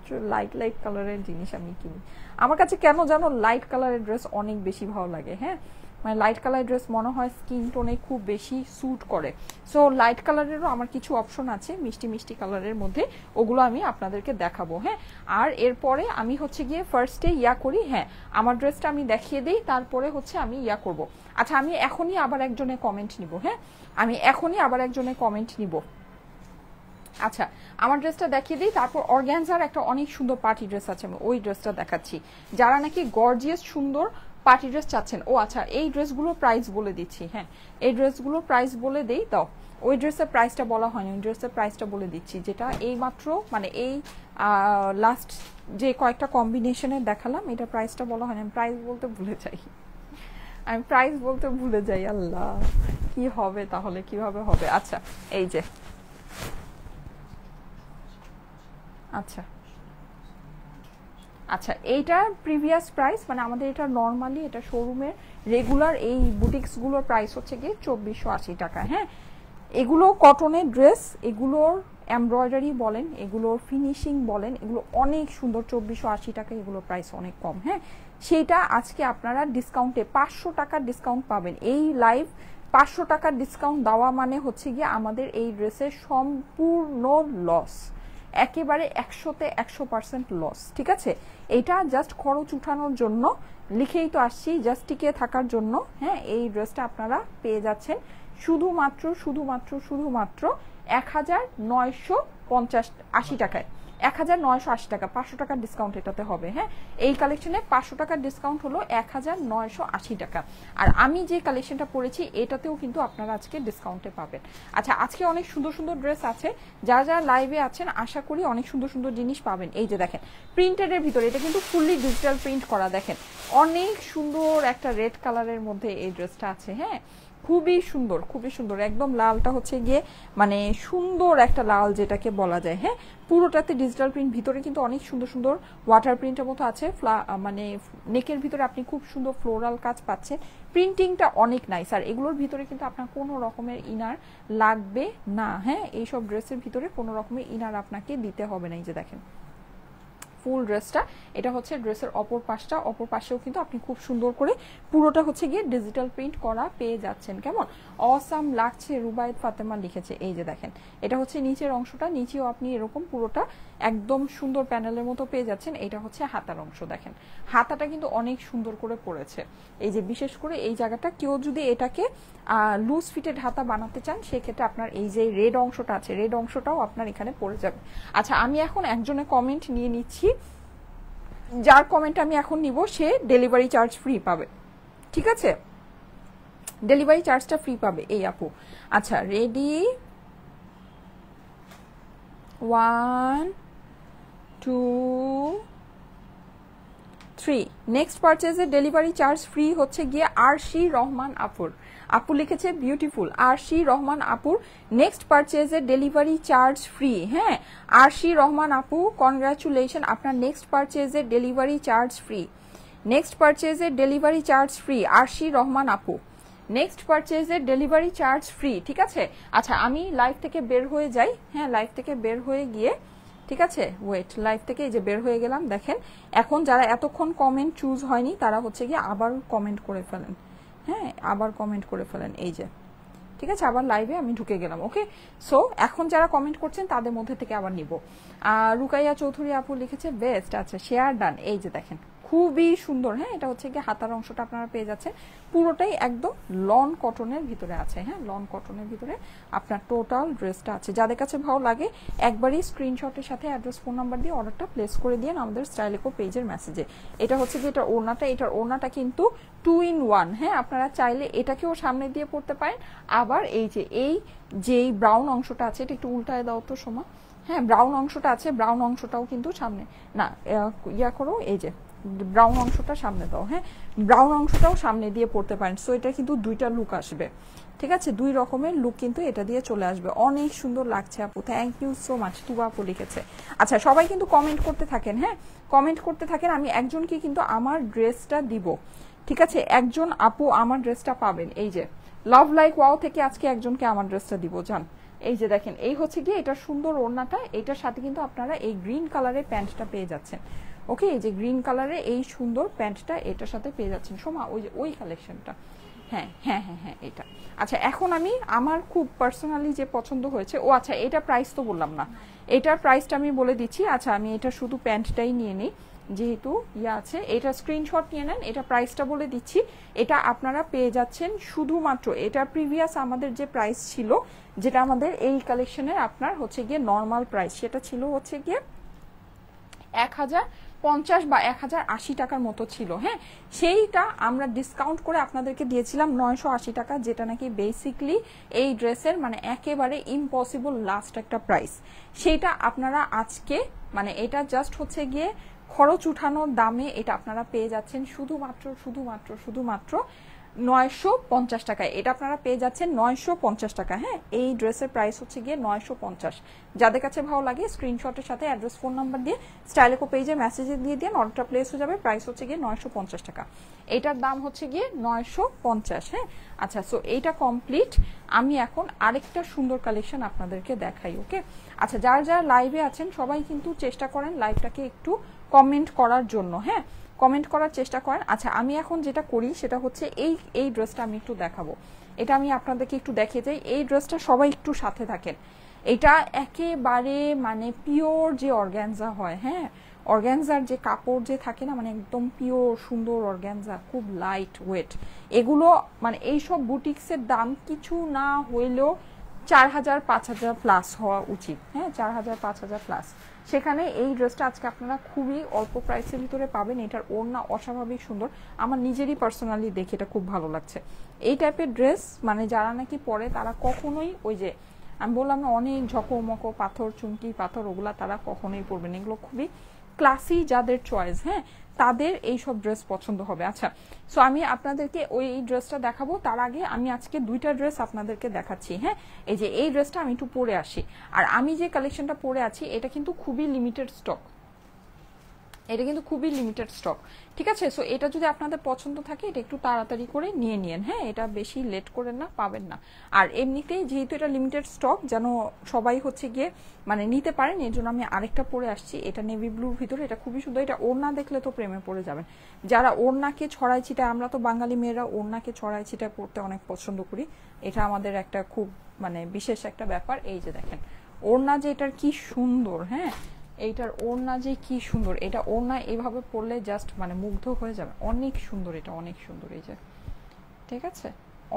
লাইট কালারের জিনিস আমি কিনি। আমার কাছে কেন জানো লাইট কালারের ড্রেস অনেক বেশি ভালো লাগে, হ্যাঁ, মানে লাইট কালার ড্রেস মনে হয় স্কিন টোনে খুব বেশি স্যুট করে। সো লাইট কালারেরও আমার কিছু অপশন আছে মিষ্টি মিষ্টি কালারের মধ্যে, ওগুলো আমি আপনাদেরকে দেখাবো, হ্যাঁ। আর এরপরে আমি হচ্ছে গিয়ে ফার্স্টে ইয়া করি, হ্যাঁ, আমার ড্রেসটা আমি দেখিয়ে দিই, তারপরে হচ্ছে আমি ইয়া করব। আচ্ছা, আমি এখনই আবার একজনের কমেন্ট নিব, হ্যাঁ, আমি এখনই আবার একজনের কমেন্ট নিব। আচ্ছা, আমার ড্রেসটা দেখিয়ে দিই, তারপর অর্গ্যানজার একটা অনেক সুন্দর পার্টি ড্রেস আছে, আমি ওই ড্রেসটা দেখাচ্ছি। যারা নাকি গর্জিয়াস সুন্দর পার্টি ড্রেস চাচ্ছেন, ও আচ্ছা, এই ড্রেসগুলোর প্রাইস বলে দিচ্ছি, হ্যাঁ, এই ড্রেসগুলোর প্রাইস বলে দেই। দাও, ওই ড্রেসের প্রাইসটা বলা হয়নি, ওই ড্রেসের প্রাইসটা বলে দিচ্ছি, যেটা এই মাত্র মানে এই লাস্ট যে কয়েকটা কম্বিনেশনের দেখালাম, এটা প্রাইসটা বলা হয়নি। আমি প্রাইস বলতে ভুলে যাই, আল্লাহ কি হবে তাহলে, কিভাবে হবে? আচ্ছা, এই যে, আচ্ছা আচ্ছা, এইটার প্রিভিয়াস প্রাইস মানে আমাদের এটা নর্মালি এটা শোরুমের রেগুলার এই বুটিক্সগুলোর প্রাইস হচ্ছে গিয়ে 2480 টাকা, হ্যাঁ। এগুলো কটনের ড্রেস, এগুলোর এমব্রয়ডারি বলেন, এগুলোর ফিনিশিং বলেন, এগুলো অনেক সুন্দর। 2480 টাকা, এগুলোর প্রাইস অনেক কম, হ্যাঁ। সেইটা আজকে আপনারা ডিসকাউন্টে 500 টাকার ডিসকাউন্ট পাবেন। এই লাইভ 500 টাকার ডিসকাউন্ট দেওয়া মানে হচ্ছে গিয়ে আমাদের এই ড্রেসের সম্পূর্ণ লস, একেবারে 100তে 100% লস, ঠিক আছে। এটা জাস্ট খরচ উঠানোর জন্য লিখেই তো আসছি, জাস্ট টিকে থাকার জন্য, হ্যাঁ। এই ড্রেসটা আপনারা পেয়ে যাচ্ছেন শুধুমাত্র 1980 টাকায়, 1980 টাকা, 500 টাকার ডিসকাউন্ট এটাতে হবে, হ্যাঁ। এই কালেকশনে 500 টাকার ডিসকাউন্ট হলো 1980 টাকা। আর আমি যে কালেকশনটা পরেছি এটাতেও কিন্তু আপনারা আজকে ডিসকাউন্টে পাবেন। আচ্ছা, আজকে অনেক সুন্দর সুন্দর ড্রেস আছে, যারা যারা লাইভে আছেন আশা করি অনেক সুন্দর সুন্দর জিনিস পাবেন। এই যে দেখেন, প্রিন্টেডের ভিতরে, এটা কিন্তু ফুললি ডিজিটাল প্রিন্ট করা, দেখেন অনেক সুন্দর একটা রেড কালারের মধ্যে এই ড্রেসটা আছে, হ্যাঁ, খুবই সুন্দর, খুবই সুন্দর। একদম লালটা হচ্ছে গিয়ে মানে সুন্দর একটা লাল যেটাকে বলা যায়, হ্যাঁ। পুরোটাতে ডিজিটাল প্রিন্ট, ভিতরে কিন্তু অনেক সুন্দর সুন্দর ওয়াটার প্রিন্টের মতো আছে, মানে নেকের ভিতরে আপনি খুব সুন্দর ফ্লোরাল কাজ পাচ্ছেন, প্রিন্টিংটা অনেক নাইস। আর এগুলোর ভিতরে কিন্তু আপনার কোনো রকমের ইনার লাগবে না, হ্যাঁ, এইসব ড্রেসের ভিতরে কোনো রকমের ইনার আপনাকে দিতে হবে না। এই যে দেখেন ফুল ড্রেসটা, এটা হচ্ছে ড্রেসের অপর পাশটা, অপর পাশেও কিন্তু আপনি খুব সুন্দর করে পুরোটা হচ্ছে গিয়ে ডিজিটাল প্রিন্ট করা পেয়ে যাচ্ছেন। কেমন অসাম লাগছে, রুবায়েত ফাতেমা লিখেছে। এই যে দেখেন, এটা হচ্ছে নিচের অংশটা, নিচেও আপনি এরকম পুরোটা একদম সুন্দর প্যানেলের মতো পেয়ে যাচ্ছেন। এটা হচ্ছে হাতার অংশ, দেখেন হাতাটা কিন্তু অনেক সুন্দর করে পড়েছে। এই যে বিশেষ করে এই জায়গাটা, কেউ যদি এটাকে লুজ ফিটেড হাতা বানাতে চান সেক্ষেত্রে আপনার এই যে রেড অংশটা আছে, রেড অংশটাও আপনার এখানে পড়ে যাবে। আচ্ছা, আমি এখন একজনের কমেন্ট নিয়ে নিচ্ছি, যার কমেন্ট আমি এখন নিব সে ডেলিভারি চার্জ ফ্রি পাবে, ঠিক আছে? ডেলিভারি চার্জটা ফ্রি পাবে এই আপু। আচ্ছা রেডি, 1 2 3। নেক্সট পারচেজে ডেলিভারি চার্জ ফ্রি হচ্ছে গিয়ে আরশি রহমান আপুর। আপু লিখেছে বিউটিফুল, আরশি রহমান আপুর নেক্সট পারচেজে ডেলিভারি চার্জ ফ্রি। হ্যাঁ আরশি রহমান আপু কনগ্রাচুলেশন, আপনার নেক্সট পারচেজে ডেলিভারি চার্জ ফ্রি। নেক্সট পারচেজে delivery charge free Arshi Rahman আপু, নেক্সট পারচেজের ডেলিভারি চার্জ ফ্রি, ঠিক আছে? আচ্ছা আমি লাইভ থেকে বের হয়ে যাই, হ্যাঁ লাইভ থেকে বের হয়ে গিয়ে, ঠিক আছে ওয়েট, লাইভ থেকে এই যে বের হয়ে গেলাম। দেখেন এখন যারা এতক্ষণ কমেন্ট চুজ হয়নি তারা হচ্ছে গিয়ে আবার কমেন্ট করে ফেলেন, হ্যাঁ আবার কমেন্ট করে ফেলেন এই যে, ঠিক আছে? আবার লাইভে আমি ঢুকে গেলাম। ওকে সো এখন যারা কমেন্ট করছেন তাদের মধ্যে থেকে আবার নিব। রুকাইয়া চৌধুরী আপু লিখেছে বেস্ট। আচ্ছা শেয়ার ডান, এই যে দেখেন খুবই সুন্দর। হ্যাঁ এটা হচ্ছে গিয়ে হাতার অংশটা আপনারা পেয়ে যাচ্ছেন, পুরোটাই একদম লন কটনের ভিতরে আছে। হ্যাঁ লন কটনের ভিতরে আপনার টোটাল ড্রেসটা আছে। যাদের কাছে ভালো লাগে একবারই স্ক্রিনশটের সাথে অ্যাড্রেস ফোন নাম্বার দিয়ে অর্ডারটা প্লেস করে দিন আমাদের স্টাইলেকো পেজের মেসেজে। এটা হচ্ছে গিয়ে এটার ওড়নাটা, এটার ওড়নাটা কিন্তু 2 in 1। হ্যাঁ আপনারা চাইলে এটাকেও সামনে দিয়ে পড়তে পারেন, আবার এই যে ব্রাউন অংশটা আছে এটা একটু উল্টায় দাও তো সোমা। হ্যাঁ ব্রাউন অংশটা আছে, ব্রাউন অংশটাও কিন্তু সামনে না ইয়া করো, এই যে ব্রাউন অংশটা সামনে দাও। হ্যাঁ ব্রাউন অংশটাও সামনে দিয়ে পড়তে পারেন। সো এটা কিন্তু দুইটা লুক আসবে, ঠিক আছে? দুই রকমের লুক কিন্তু এটা দিয়ে চলে আসবে। অনেক সুন্দর লাগছে আপু, থ্যাংক ইউ সো মাচ। তুবা আপু লিখেছে। আচ্ছা সবাই কিন্তু কমেন্ট করতে থাকেন, হ্যাঁ কমেন্ট করতে থাকেন। আমি একজনকে কিন্তু আমার ড্রেসটা দিব, ঠিক আছে? একজন আপু আমার ড্রেসটা পাবেন। এই যে লাভ লাইক ওয়াও থেকে আজকে একজনকে আমার ড্রেসটা দিব জান। এই যে দেখেন এই হচ্ছে গিয়ে এটা সুন্দর ওড়নাটা, এটার সাথে কিন্তু আপনারা এই গ্রিন কালারের প্যান্টটা পেয়ে যাচ্ছেন। ওকে এই যে গ্রিন কালারের এই সুন্দর প্যান্টটা এটার সাথে পেয়ে যাচ্ছেন। সোমা ওই যে ওই কালেকশনটা, হ্যাঁ হ্যাঁ হ্যাঁ হ্যাঁ এটা। আচ্ছা এখন আমি আমার খুব পার্সোনালি যে পছন্দ হয়েছে, ও আচ্ছা এটা প্রাইস তো বললাম না, এটার প্রাইসটা আমি বলে দিচ্ছি। আচ্ছা আমি এটা শুধু প্যান্টটাই নিয়ে নিই যেহেতু ইয়া আছে, এটা স্ক্রিনশট নিয়ে নেন। এটা প্রাইসটা বলে দিচ্ছি, এটা আপনারা পেয়ে যাচ্ছেন শুধুমাত্র, এটা প্রিভিয়াস আমাদের যে প্রাইস ছিল, যেটা আমাদের এই কালেকশনের আপনার হচ্ছে গিয়ে নর্মাল প্রাইস, সেটা ছিল হচ্ছে গিয়ে 1050 বা 1080 টাকার মতো ছিল। হ্যাঁ সেইটা আমরা ডিসকাউন্ট করে আপনাদেরকে দিয়েছিলাম 980 টাকা, যেটা নাকি বেসিকলি এই ড্রেসের মানে একেবারে ইম্পসিবল লাস্ট একটা প্রাইস। সেইটা আপনারা আজকে মানে এটা জাস্ট হচ্ছে গিয়ে খরচ উঠানোর দামে এটা আপনারা পেয়ে যাচ্ছেন শুধুমাত্র শুধুমাত্র শুধুমাত্র 950 টাকায়। এটা আপনারা পেয়ে যাচ্ছেন 950 টাকা। হ্যাঁ এই ড্রেসের প্রাইস হচ্ছে গিয়ে 950। যাদের কাছে ভালো লাগে স্ক্রিনশটের সাথে অ্যাড্রেস ফোন নাম্বার দিয়ে স্টাইলেকো পেজে মেসেজে দিয়ে দিন, অর্ডারটা প্লেস হয়ে যাবে। প্রাইস হচ্ছে গিয়ে 950 টাকা, এটার দাম হচ্ছে গিয়ে 950। হ্যাঁ আচ্ছা সো এইটা কমপ্লিট। আমি এখন আরেকটা সুন্দর কালেকশন আপনাদেরকে দেখাই। ওকে আচ্ছা যারা যারা লাইভে আছেন সবাই কিন্তু চেষ্টা করেন লাইভটাকে একটু কমেন্ট করার জন্য, হ্যাঁ কমেন্ট করার চেষ্টা করেন। আচ্ছা আমি এখন যেটা করি সেটা হচ্ছে এই ড্রেসটা আমি একটু দেখাবো, এটা আমি আপনাদেরকে একটু দেখিয়ে যাই। এই ড্রেসটা সবাই একটু সাথে থাকেন, এটা একেবারে মানে পিওর যে অর্গ্যানজা হয়, হ্যাঁ অর্গ্যানজার যে কাপড় যে থাকে না, মানে একদম পিওর সুন্দর অর্গ্যানজা, খুব লাইট ওয়েট। এগুলো মানে এইসব বুটিক্সের দাম কিছু না হইলেও 4000 5000 প্লাস হওয়া উচিত। হ্যাঁ 4000 5000 প্লাস। সেখানে এই ড্রেসটা আজকে আপনারা খুবই অল্প প্রাইসের ভিতরে পাবেন। এটার ওড়না অস্বাভাবিক সুন্দর, আমার নিজেরই পার্সোনালি দেখে এটা খুব ভালো লাগছে। এই টাইপের ড্রেস মানে যারা নাকি পরে তারা কখনোই ওই যে আমি বললাম না অনেক ঝকমকো পাথর চুমকি পাথর ওগুলা তারা কখনোই পরবেন, এগুলো খুবই ক্লাসি যাদের চয়েস, হ্যাঁ তাদের এইসব ড্রেস পছন্দ হবে। আচ্ছা সো আমি আপনাদেরকে ওই ড্রেসটা দেখাবো, তার আগে আমি আজকে দুইটা ড্রেস আপনাদেরকে দেখাচ্ছি। হ্যাঁ এই যে এই ড্রেসটা আমি একটু পরে আসি, আর আমি যে কালেকশনটা পরে আছি এটা কিন্তু খুবই লিমিটেড স্টক, এটা কিন্তু খুবই লিমিটেড স্টক, ঠিক আছে? সো এটা যদি আপনাদের পছন্দ থাকে এটা একটু তাড়াতাড়ি করে নিয়ে নিন, হ্যাঁ এটা বেশি লেট করেন না, পাবেন না। আর এমনিতেই যেহেতু এটা লিমিটেড স্টক যেন সবাই হচ্ছে গিয়ে মানে নিতে পারেন, এর জন্য আমি আরেকটা পরে আসছি। এটা নেভি ব্লুর ভিতরে, এটা খুবই সুন্দর। এটা ওড়না দেখলে তো প্রেমে পড়ে যাবেন। যারা ওড়নাকে ছড়াই ছিটায়, আমরা তো বাঙালি মেয়েরা ওড়নাকে ছড়াই ছিটায় পড়তে অনেক পছন্দ করি, এটা আমাদের একটা খুব মানে বিশেষ একটা ব্যাপার। এই যে দেখেন ওড়না যে এটার কি সুন্দর, হ্যাঁ এইটার ওড়না যে কি সুন্দর, এটা ওড়না এইভাবে পরলে জাস্ট মানে মুগ্ধ হয়ে যাবে, অনেক সুন্দর, এটা অনেক সুন্দর। এই যে ঠিক আছে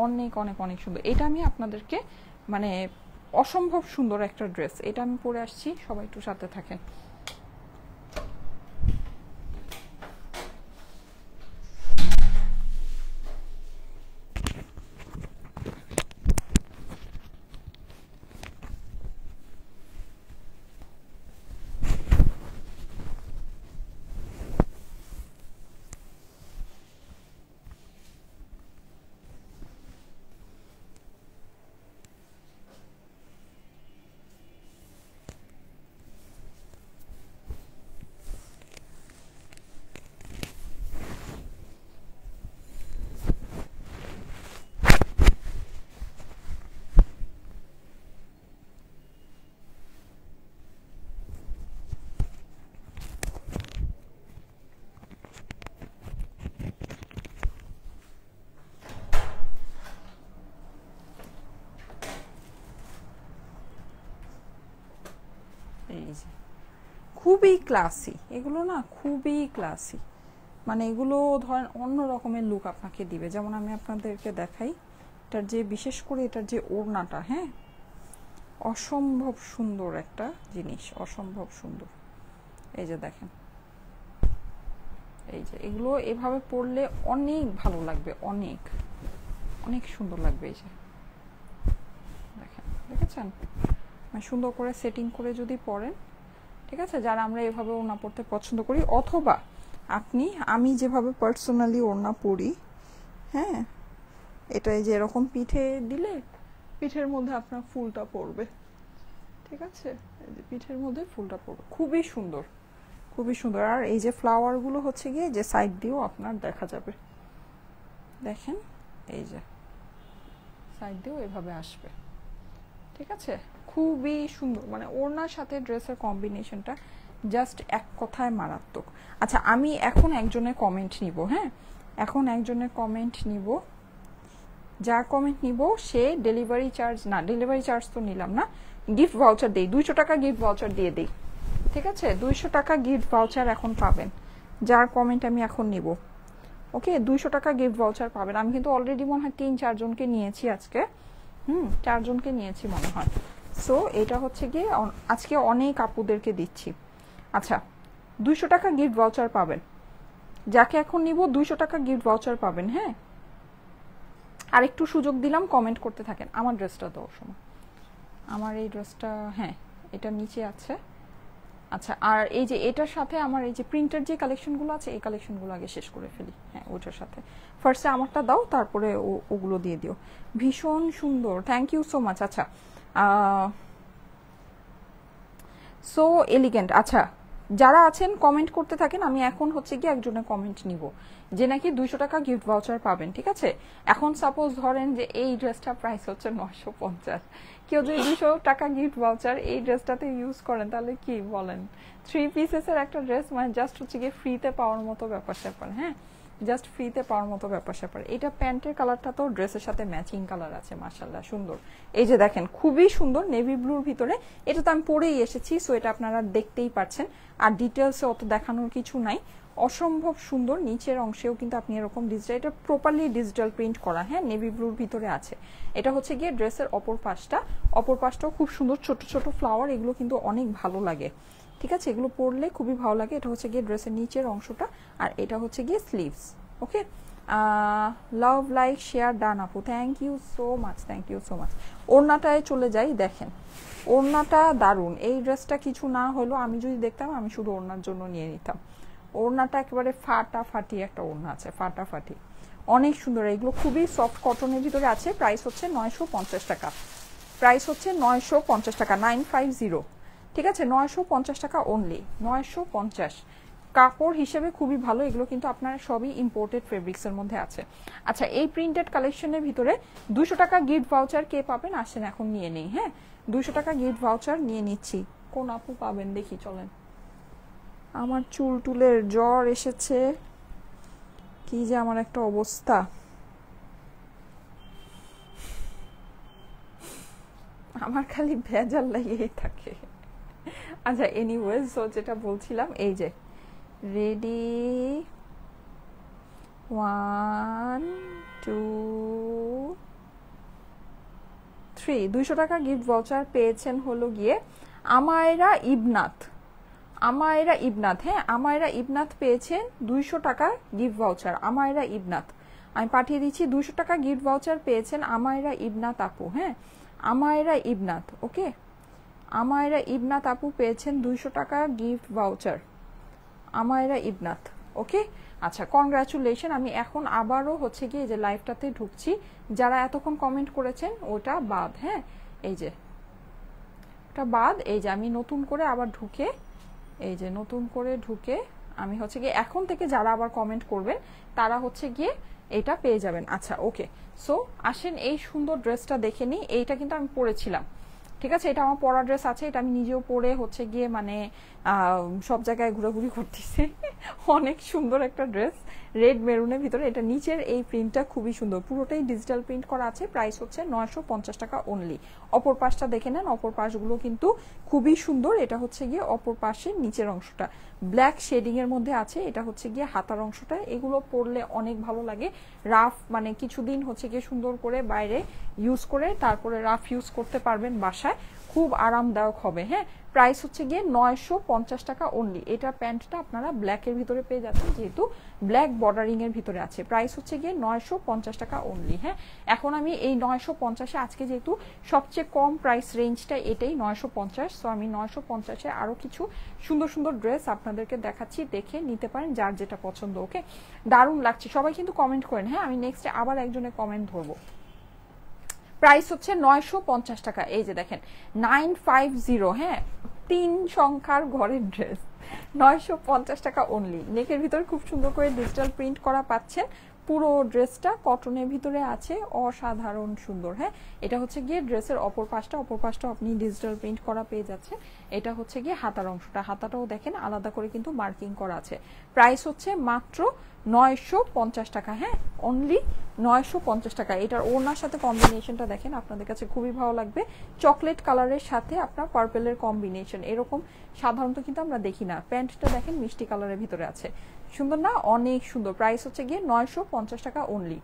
অনেক অনেক অনেক সুন্দর। এটা আমি আপনাদেরকে মানে অসম্ভব সুন্দর একটা ড্রেস, এটা আমি পরে আসছি, সবাই একটু সাথে থাকেন। এই যে খুবই ক্লাসি এগুলো না, খুবই ক্লাসি, মানে এগুলো ধরেন অন্য রকমের লুক আপনাকে দিবে। যেমন আমি আপনাদেরকে দেখাই, এটার যে বিশেষ করে এটার যে ওড়নাটা, হ্যাঁ অসম্ভব সুন্দর একটা জিনিস, অসম্ভব সুন্দর। এই যে দেখেন, এই যে এগুলো এভাবে পরলে অনেক ভালো লাগবে, অনেক অনেক সুন্দর লাগবে। এই যে দেখেন, দেখেছেন, মানে সুন্দর করে সেটিং করে যদি পরেন, ঠিক আছে, যারা আমরা এভাবে ওড়না পরতে পছন্দ করি, অথবা আপনি আমি যেভাবে পার্সোনালি ওড়না পরি, হ্যাঁ এটা এই যে এরকম পিঠে দিলে পিঠের মধ্যে আপনার ফুলটা পড়বে, ঠিক আছে, এই যে পিঠের মধ্যে ফুলটা পড়বে, খুবই সুন্দর, খুবই সুন্দর। আর এই যে ফ্লাওয়ার গুলো হচ্ছে গিয়ে যে সাইড দিয়েও আপনার দেখা যাবে, দেখেন এই যে সাইড দিয়েও এভাবে আসবে, ঠিক আছে, খুবই সুন্দর। মানে ওড়নার সাথে ড্রেসের কম্বিনেশনটা জাস্ট এক কথায় মারাত্মক। আচ্ছা আমি এখন একজনের কমেন্ট নিব, হ্যাঁ এখন একজনের কমেন্ট নিব, যার কমেন্ট নিব সে ডেলিভারি চার্জ, না ডেলিভারি চার্জ তো নিলাম না, গিফট ভাউচার দেই, 200 টাকা গিফট ভাউচার দিয়ে দেই, ঠিক আছে, 200 টাকা গিফট ভাউচার এখন পাবেন, যার কমেন্ট আমি এখন নিব। ওকে, 200 টাকা গিফট ভাউচার পাবেন। আমি কিন্তু অলরেডি মনে হয় 3-4 জনকে নিয়েছি আজকে, 4 জনকে নিয়েছি মনে হয়। সো এটা হচ্ছে গিয়ে আজকে অনেক আপুদেরকে দিচ্ছি। আচ্ছা 200 টাকা গিফট ভাউচার পাবেন, যাকে এখন নিব 200 টাকা গিফট ভাউচার পাবেন। হ্যাঁ আর একটু সুযোগ দিলাম, কমেন্ট করতে থাকেন। আমার ড্রেসটা দেওয়ার সময়, আমার এই ড্রেসটা, হ্যাঁ এটা নিচে আছে। আচ্ছা আর এই যে এটার সাথে আমার এই যে প্রিন্টের যে কালেকশনগুলো আছে, এই কালেকশনগুলো আগে শেষ করে ফেলি। হ্যাঁ ওটার সাথে ফার্স্টে আমারটা দাও, তারপরে ওগুলো দিয়ে দিও। ভীষণ সুন্দর, থ্যাংক ইউ সো মাচ। আচ্ছা সো এলিগেন্ট। আচ্ছা যারা আছেন কমেন্ট করতে থাকেন, আমি এখন হচ্ছে কি একজনের কমেন্ট নিব যে নাকি 200 টাকা গিফট ভাউচার পাবেন, ঠিক আছে। এখন সাপোজ ধরেন যে এই ড্রেসটা প্রাইস হচ্ছে 950, কেউ যদি 200 টাকা গিফট ভাউচার এই ড্রেসটাতে ইউজ করেন, তাহলে কি বলেন, 3 পিসেসের একটা ড্রেস, মানে জাস্ট হচ্ছে গিয়ে ফ্রিতে পাওয়ার মতো ব্যাপার স্যাপার। হ্যাঁ জাস্ট ফ্রিতে পাওয়ার মতো ব্যাপার স্যাপার। এটা প্যান্টের কালারটা তো ড্রেসের সাথে ম্যাচিং কালার আছে, মাশাআল্লাহ সুন্দর। এই যে দেখেন খুবই সুন্দর, নেভি ব্লুর ভিতরে। এটা তো আমি পরেই এসেছি, সো এটা আপনারা দেখতেই পাচ্ছেন, আর ডিটেলসে অত দেখানোর কিছু নাই। অসম্ভব সুন্দর, নিচের অংশেও কিন্তু আপনি এরকম ডিজিটাল, এটা প্রপারলি ডিজিটাল প্রিন্ট করা, হ্যাঁ নেভি ব্লুর ভিতরে আছে। এটা হচ্ছে গিয়ে ড্রেসের অপর পাশটা, অপর পাশটাও খুব সুন্দর, ছোট ছোট ফ্লাওয়ার, এগুলো কিন্তু অনেক ভালো লাগে, ঠিক আছে, এগুলো পরলে খুবই ভালো লাগে। এটা হচ্ছে গিয়ে ড্রেসের নিচের অংশটা, আর এটা হচ্ছে গিয়ে sleeves. Okay, love like share done আপু, thank you so much, thank you so much. ওড়নাটায় চলে যাই, দেখেন ওড়নাটা দারুণ। এই ড্রেসটা কিছু না হলো আমি যদি দেখতাম, আমি শুধু ওড়নার জন্য নিয়ে নিতাম। ওড়নাটা একেবারে ফাটাফাটি একটা ওড়না আছে, ফাটাফাটি, অনেক সুন্দর। এগুলো খুবই সফট কটনের ভিতরে আছে। প্রাইস হচ্ছে 950 টাকা, প্রাইস হচ্ছে 950 টাকা, 950, ঠিক আছে, 950 টাকা অনলি, 950। কাপড় হিসেবে খুবই ভালো, এগুলো কিন্তু আপনার সবই ইম্পোর্টেড ফেব্রিক্সের মধ্যে আছে। আচ্ছা এই প্রিন্টেড কালেকশনের ভিতরে 200 টাকা গিফট ভাউচার কে পাবেন, আসেন এখন নিয়ে নেই। হ্যাঁ 200 টাকা গিফট ভাউচার নিয়ে নিচ্ছি। কোন আপু পাবেন দেখি, চলেন। আমার চুল টুলের জ্বর এসেছে, কি যে আমার একটা অবস্থা, আমার খালি ভেজাল লাগিয়েই থাকে। আচ্ছা এনিওয়েজ, সো যেটা বলছিলাম, এই যে রেডি 1 2 3, 200 টাকা গিফট ভাউচার পেয়েছেন হলো গিয়ে আমায়রা ইবনাথ, আমায়রা ইবনাথ। হ্যাঁ আমায়রা ইবনাথ পেয়েছেন 200 টাকা গিফট ভাউচার, আমায়রা ইবনাথ আমি পাঠিয়ে দিচ্ছি। 200 টাকা গিফট ভাউচার পেয়েছেন আমায়রা ইবনাথ আপু। হ্যাঁ আমায়রা ইবনাথ, ওকে, আমায়রা ইবনাথ আপু পেয়েছেন 200 টাকা গিফট ভাউচার, আমায়রা ইবনাথ, ওকে। আচ্ছা কনগ্রাচুলেশন। আমি এখন আবারও হচ্ছে গিয়ে যে লাইভটাতে ঢুকছি, যারা এতক্ষণ কমেন্ট করেছেন ওটা বাদ, হ্যাঁ এই যে ওটা বাদ। এই যে আমি নতুন করে আবার ঢুকে, এই যে নতুন করে ঢুকে আমি হচ্ছে গিয়ে এখন থেকে যারা আবার কমেন্ট করবেন তারা হচ্ছে গিয়ে এটা পেয়ে যাবেন। আচ্ছা ওকে, সো আসেন এই সুন্দর ড্রেসটা দেখে নিই। এইটা কিন্তু আমি পরেছিলাম, ঠিক আছে, এটা আমার পরা ড্রেস আছে, এটা আমি নিজেও পরে হচ্ছে গিয়ে মানে সব জায়গায় ঘোরাঘুরি করতেছি। অনেক সুন্দর একটা ড্রেস, রেড মেরুনের ভিতরে। এটা নিচের এই প্রিন্টটা খুবই সুন্দর, পুরোটাই ডিজিটাল প্রিন্ট করা আছে। প্রাইস হচ্ছে 950 টাকা অনলি। অপর পাশটা দেখে নেন, অপর পাশগুলো কিন্তু খুবই সুন্দর। এটা হচ্ছে গিয়ে অপর পাশের নিচের অংশটা ব্ল্যাক শেডিং এর মধ্যে আছে। এটা হচ্ছে গিয়ে হাতার অংশটা। এগুলো পরলে অনেক ভালো লাগে, রাফ মানে কিছুদিন হচ্ছে গিয়ে সুন্দর করে বাইরে ইউজ করে তারপরে রাফ ইউজ করতে পারবেন বাসায়, খুব আরামদায়ক হবে। হ্যাঁ, প্রাইস হচ্ছে গিয়ে 950 টাকা অনলি। এটা প্যান্টটা আপনারা ব্ল্যাকের ভিতরে পেয়ে যাচ্ছেন, যেহেতু ব্ল্যাক বর্ডারিং এর ভিতরে আছে। প্রাইস হচ্ছে গিয়ে 950 টাকা অনলি। হ্যাঁ, এখন আমি এই 950-এ আজকে যেহেতু সবচেয়ে কম প্রাইস রেঞ্জটা এটাই 950, সো আমি 950-এ আরো কিছু সুন্দর সুন্দর ড্রেস আপনাদেরকে দেখাচ্ছি, দেখে নিতে পারেন যার যেটা পছন্দ। ওকে, দারুণ লাগছে, সবাই কিন্তু কমেন্ট করেন। হ্যাঁ, আমি নেক্সট আবার একজনের কমেন্ট ধরবো। প্রাইস হচ্ছে 950 টাকা। এই যে দেখেন 950, হ্যাঁ 3 সংখ্যার ঘরের ড্রেস, 950 টাকা অনলি। নেকের ভিতরে খুব সুন্দর করে ডিজিটাল প্রিন্ট করা পাচ্ছেন। পুরো ড্রেসটা কটনের ভিতরে আছে, অসাধারণ সুন্দর। হ্যাঁ, এটা হচ্ছে গিয়ে ড্রেসের অপর পাশটা, অপর পাশটা আপনি ডিজিটাল প্রিন্ট করা পেয়ে যাচ্ছে। এটা হচ্ছে গিয়ে হাতার অংশটা, হাতাটাও দেখেন আলাদা করে কিন্তু মার্কিং করা আছে। প্রাইস হচ্ছে মাত্র 950 টাকা। হ্যাঁ, অনলি 950 টাকা। এটার ওড়নার সাথে কম্বিনেশনটা দেখেন, আপনাদের কাছে খুবই ভালো লাগবে। চকলেট কালারের সাথে আপনার পার্পেলের কম্বিনেশন, এরকম সাধারণত কিন্তু আমরা দেখি না। প্যান্টটা দেখেন মিষ্টি কালারের ভিতরে আছে, সুন্দর না? অনেক সুন্দর। প্রাইস হচ্ছে গিয়ে 950 টাকা অনলি।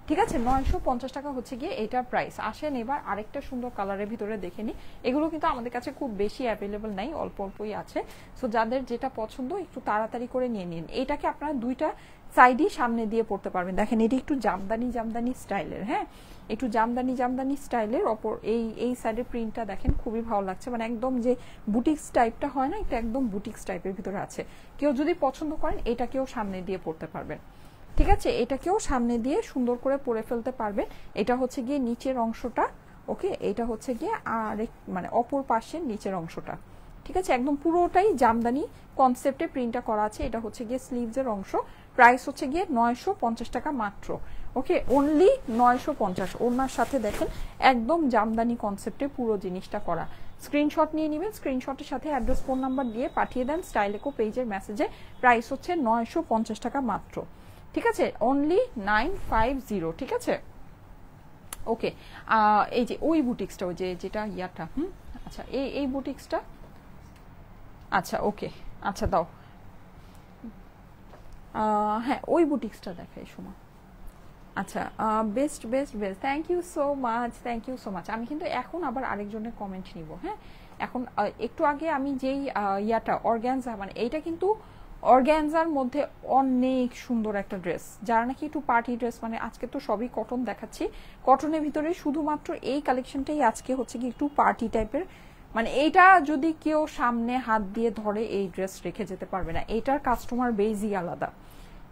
ঠিক আছে, 950 টাকা হচ্ছে গিয়ে এটার প্রাইস। আসেন এবার আরেকটা সুন্দর কালারের ভিতরে দেখে নিই। এগুলো কিন্তু আমাদের কাছে খুব বেশি অ্যাভেলেবল নাই, অল্প অল্পই আছে। সো যাদের যেটা পছন্দ একটু তাড়াতাড়ি করে নিয়ে নিন। এটাকে আপনারা দুইটা সাইডই সামনে দিয়ে পড়তে পারবেন। দেখেন এটি একটু জামদানি জামদানি স্টাইলের। হ্যাঁ, একটু জামদানি জামদানি স্টাইলের। অপর এই সাইডের প্রিন্টটা দেখেন খুবই ভালো লাগছে, মানে একদম যে বুটিক্স টাইপটা হয় না, এটা একদম বুটিক্স টাইপের ভিতরে আছে। কেউ যদি পছন্দ করেন এটাকেও সামনে দিয়ে পড়তে পারবেন। ঠিক আছে, এটাকেও সামনে দিয়ে সুন্দর করে পরে ফেলতে পারবেন। এটা হচ্ছে গিয়ে নিচের অংশটা। ওকে, এটা হচ্ছে গিয়ে মানে অপর পাশের নিচের অংশটা। ঠিক আছে, একদম পুরোটাই জামদানি কনসেপ্টে প্রিন্টটা করা আছে। এটা হচ্ছে গিয়ে স্লিভসের অংশ। প্রাইস হচ্ছে গিয়ে 950 টাকা মাত্র। ওকে, অনলি 950। ওনার সাথে দেখেন একদম জামদানি কনসেপ্টে পুরো জিনিসটা করা। স্ক্রিনশট নিয়ে নেবেন, স্ক্রিনশটের সাথে অ্যাড্রেস ফোন নাম্বার দিয়ে পাঠিয়ে দেন স্টাইলেকো পেজের মেসেজে। প্রাইস হচ্ছে 950 টাকা মাত্র। ঠিক আছে, অনলি 950। ঠিক আছে, ওকে। এই যে ওই বুটিক্সটা, ওই যেটা ইয়াটা, আচ্ছা এই বুটিক্সটা, আচ্ছা ওকে, আচ্ছা দাও। হ্যাঁ, ওই বুটিক্সটা দেখাই সময়। আচ্ছা, best best best, thank you so much, thank you so much. আমি কিন্তু এখন আবার আরেকজনের কমেন্ট নিব। হ্যাঁ, এখন একটু আগে আমি যেই ইয়াটা অর্গ্যানজা, মানে এইটা কিন্তু অর্গ্যানজার মধ্যে অনেক সুন্দর একটা ড্রেস। যারা নাকি একটু পার্টি ড্রেস, মানে আজকে তো সবই কটন দেখাচ্ছি, কটনের ভিতরে শুধুমাত্র এই কালেকশনটাই আজকে হচ্ছে কি একটু পার্টি টাইপের। মানে এইটা যদি কেউ সামনে হাত দিয়ে ধরে এই ড্রেস রেখে যেতে পারবে না, এইটার কাস্টমার বেজই আলাদা।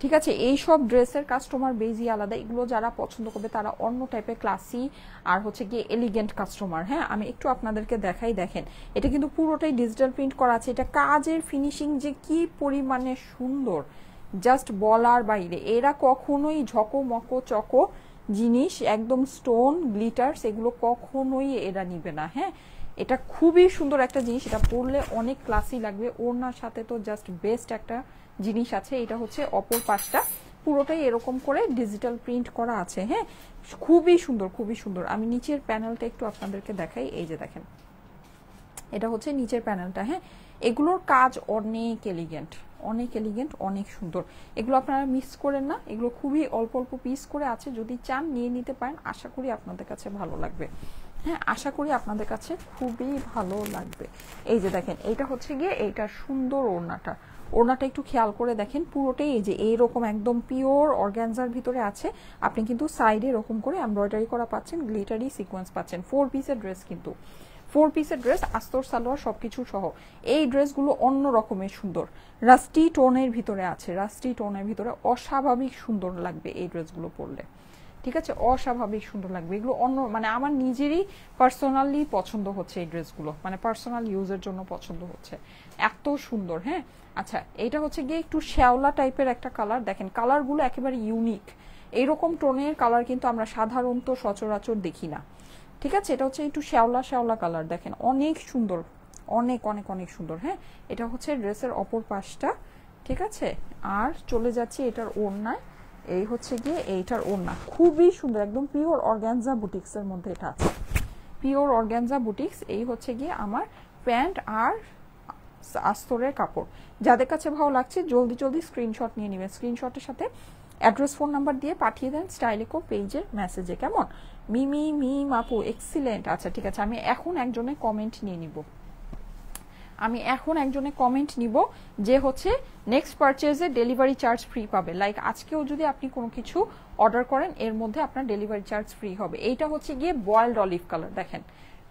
ঠিক আছে, এই সব ড্রেসের কাস্টমার বেজই আলাদা। এগুলো যারা পছন্দ করবে তারা অন্য টাইপের ক্লাসি আর হচ্ছে গিয়ে এলিগেন্ট কাস্টমার। হ্যাঁ, আমি একটু আপনাদেরকে দেখাই। দেখেন এটা কিন্তু পুরোটাই ডিজিটাল প্রিন্ট করা আছে। এটা কাজের ফিনিশিং যে কি পরিমাণে সুন্দর, জাস্ট বলার বাইরে। এরা কখনোই ঝকমকো চকো জিনিস, একদম স্টোন গ্লিটার্স, এগুলো কখনোই এরা নিবে না। হ্যাঁ, এটা খুবই সুন্দর একটা জিনিস, এটা পরলে অনেক ক্লাসি লাগবে। ওড়নার সাথে তো জাস্ট বেস্ট একটা জিনিস আছে। এটা হচ্ছে অপর পাশটা, পুরোটাই এরকম করে ডিজিটাল প্রিন্ট করা আছে। হ্যাঁ, খুবই সুন্দর, খুবই সুন্দর। আমি নিচের প্যানেলটা একটু আপনাদেরকে দেখাই। এই যে দেখেন, এটা হচ্ছে নিচের প্যানেলটা। হ্যাঁ, এগুলোর কাজ অনেক এলিগেন্ট, অনেক এলিগেন্ট, অনেক সুন্দর। এগুলো আপনারা মিস করেন না, এগুলো খুবই অল্প অল্প পিস করে আছে। যদি চান নিয়ে নিতে পারেন, আশা করি আপনাদের কাছে ভালো লাগবে। হ্যাঁ, আশা করি আপনাদের কাছে খুবই ভালো লাগবে। এই যে দেখেন, এইটা হচ্ছে গিয়ে এইটার সুন্দর ওড়নাটা। ওড়নাটা একটু খেয়াল করে দেখেন, পুরোটাই এই যে এইরকম একদম পিওর অর্গ্যানজার ভিতরে আছে। আপনি কিন্তু সাইডে এরকম করে এমব্রয়ডারি করা পাচ্ছেন, গ্লিটারি সিকোয়েন্স পাচ্ছেন। 4 পিসের ড্রেস, কিন্তু 4 পিসের ড্রেস, আস্তর সালোয়ার সবকিছু সহ। এই ড্রেসগুলো অন্য রকমের সুন্দর, রাস্টি টোনের ভিতরে আছে, রাস্টি টোনের ভিতরে অস্বাভাবিক সুন্দর লাগবে এই ড্রেসগুলো পরলে। ঠিক আছে, অস্বাভাবিক সুন্দর লাগবে এগুলো। অন্য মানে আমার নিজেরই পার্সোনালি পছন্দ হচ্ছে এই ড্রেসগুলো, মানে পার্সোনাল ইউজের জন্য পছন্দ হচ্ছে, এত সুন্দর। হ্যাঁ, আচ্ছা এটা হচ্ছে গিয়ে একটু শ্যাওলা টাইপের একটা কালার। দেখেন কালারগুলো একেবারে ইউনিক। এইরকম টোনের কালার কিন্তু আমরা সাধারণত সচরাচর দেখি না। ঠিক আছে, এটা হচ্ছে একটু শ্যাওলা শ্যাওলা কালার, দেখেন অনেক সুন্দর, অনেক অনেক অনেক সুন্দর। হ্যাঁ, এটা হচ্ছে ড্রেসের অপর পাশটা। ঠিক আছে, আর চলে যাচ্ছি এটার ওড়নায়। এই হচ্ছে গিয়ে এইটার ওড়না, খুবই সুন্দর, একদম পিওর অর্গানজা বুটিক্সের মধ্যে এটা আছে, পিওর অর্গানজা বুটিক্স। এই হচ্ছে গিয়ে আমার প্যান্ট আর আস্তরের কাপড়। যাদের কাছে ভালো লাগছে জলদি জলদি স্ক্রিনশট নিয়ে নেবেন, স্ক্রিনশটের সাথে অ্যাড্রেস ফোন নাম্বার দিয়ে পাঠিয়ে দেন স্টাইলিকো পেজের মেসেজে। কেমন? মিম আপু এক্সিলেন্ট। আচ্ছা ঠিক আছে, আমি এখন একজনের কমেন্ট নিয়ে নিব, যে হচ্ছে নেক্সট পারচেজে ডেলিভারি চার্জ ফ্রি পাবে। লাইক আজকেও যদি আপনি কোনো কিছু অর্ডার করেন এর মধ্যে আপনার ডেলিভারি চার্জ ফ্রি হবে। এইটা হচ্ছে গিয়ে বয়েলড অলিভ কালার, দেখেন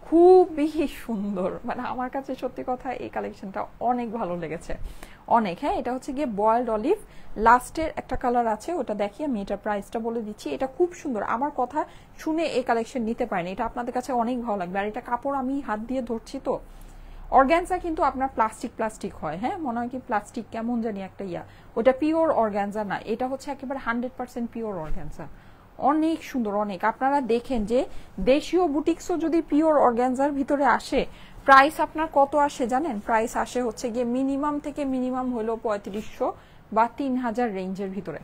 খুবই সুন্দর, মানে আমার কাছে সত্যি কথা এই কালেকশনটা অনেক ভালো লেগেছে, অনেক। হ্যাঁ, এটা হচ্ছে গিয়ে বয়েলড অলিভ, লাস্টের একটা কালার আছে ওটা দেখিয়ে আমি এটার প্রাইসটা বলে দিচ্ছি। এটা খুব সুন্দর, আমার কথা শুনে এই কালেকশন নিতে পারেন, এটা আপনাদের কাছে অনেক ভালো লাগবে। আর এটা কাপড় আমি হাত দিয়ে ধরছি তো, অর্গানজা কিন্তু আপনার প্লাস্টিক হয়, হ্যাঁ মনে হয় কি প্লাস্টিক কেমন জানি একটা ওটা পিওর অর্গানজা না, এটা হচ্ছে একেবারে 100% পিওর অর্গানজা। অনেক সুন্দর, অনেক। আপনারা দেখেন যে দেশীয় বুটিক্সও যদি পিওর অর্গানজার ভিতরে আসে, প্রাইস আপনার কত আসে জানেন? প্রাইস আসে হচ্ছে গিয়ে মিনিমাম থেকে মিনিমাম হলো 3500 বা 3000 রেঞ্জের ভিতরে।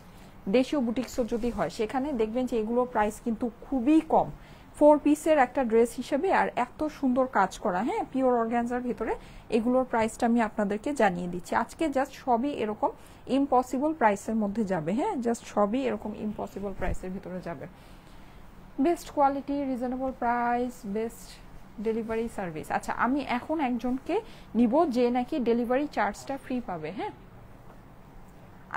দেশীয় বুটিক্সও যদি হয় সেখানে দেখবেন যে এগুলো প্রাইস কিন্তু খুবই কম, 4 পিসের একটা ড্রেস হিসেবে, আর এত সুন্দর কাজ করা, হ্যাঁ পিওর অর্গানজার ভিতরে। এগুলোর প্রাইসটা আমি আপনাদেরকে জানিয়ে দিচ্ছি আজকে। জাস্ট সবই এরকম ইম্পসিবল প্রাইসের মধ্যে যাবে, হ্যাঁ জাস্ট সবই এরকম ইম্পসিবল প্রাইসের ভিতরে যাবে। Best quality, reasonable price, best delivery service. আচ্ছা, আমি এখন একজনকে নিব যে নাকি ডেলিভারি চার্জটা ফ্রি পাবে। হ্যাঁ,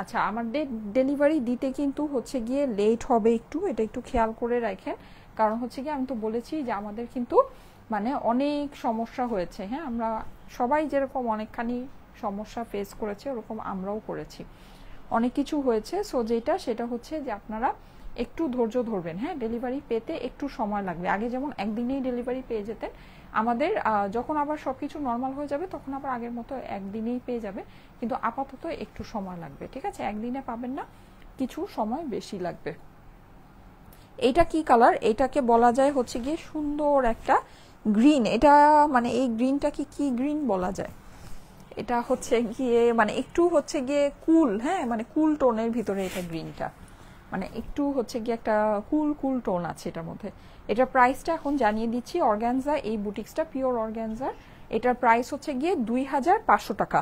আচ্ছা আমাদের ডেলিভারি দিতে কিন্তু হচ্ছে গিয়ে লেট হবে একটু, এটা একটু খেয়াল করে রাখেন। কারণ হচ্ছে গিয়ে আমি তো বলেছি যে আমাদের কিন্তু মানে অনেক সমস্যা হয়েছে। হ্যাঁ, আমরা সবাই যেরকম অনেকখানি সমস্যা ফেস করেছে ওরকম আমরাও করেছি, অনেক কিছু হয়েছে। সো সেটা হচ্ছে যে আপনারা একটু ধৈর্য ধরবেন। হ্যাঁ, ডেলিভারি পেতে একটু সময় লাগবে। আগে যেমন একদিনেই ডেলিভারি পেয়ে যেতেন, আমাদের যখন আবার সবকিছু নর্মাল হয়ে যাবে তখন আবার আগের মতো একদিনেই পেয়ে যাবে, কিন্তু আপাতত একটু সময় লাগবে। ঠিক আছে, একদিনে পাবেন না, কিছু সময় বেশি লাগবে। এইটা কি কালার? এটাকে বলা যায় হচ্ছে গিয়ে সুন্দর একটা গ্রিন। এটা মানে এই গ্রিনটা কি গ্রিন বলা যায়? এটা হচ্ছে গিয়ে মানে একটু হচ্ছে গিয়ে কুল, হ্যাঁ মানে কুল টোনের ভিতরে এটা গ্রিনটা, মানে একটু হচ্ছে গিয়ে একটা কুল টোন আছে এটার মধ্যে। এটার প্রাইসটা এখন জানিয়ে দিচ্ছি। অর্গানজা, এই বুটিক্সটা পিওর অর্গানজার, এটার প্রাইস হচ্ছে গিয়ে 2500 টাকা।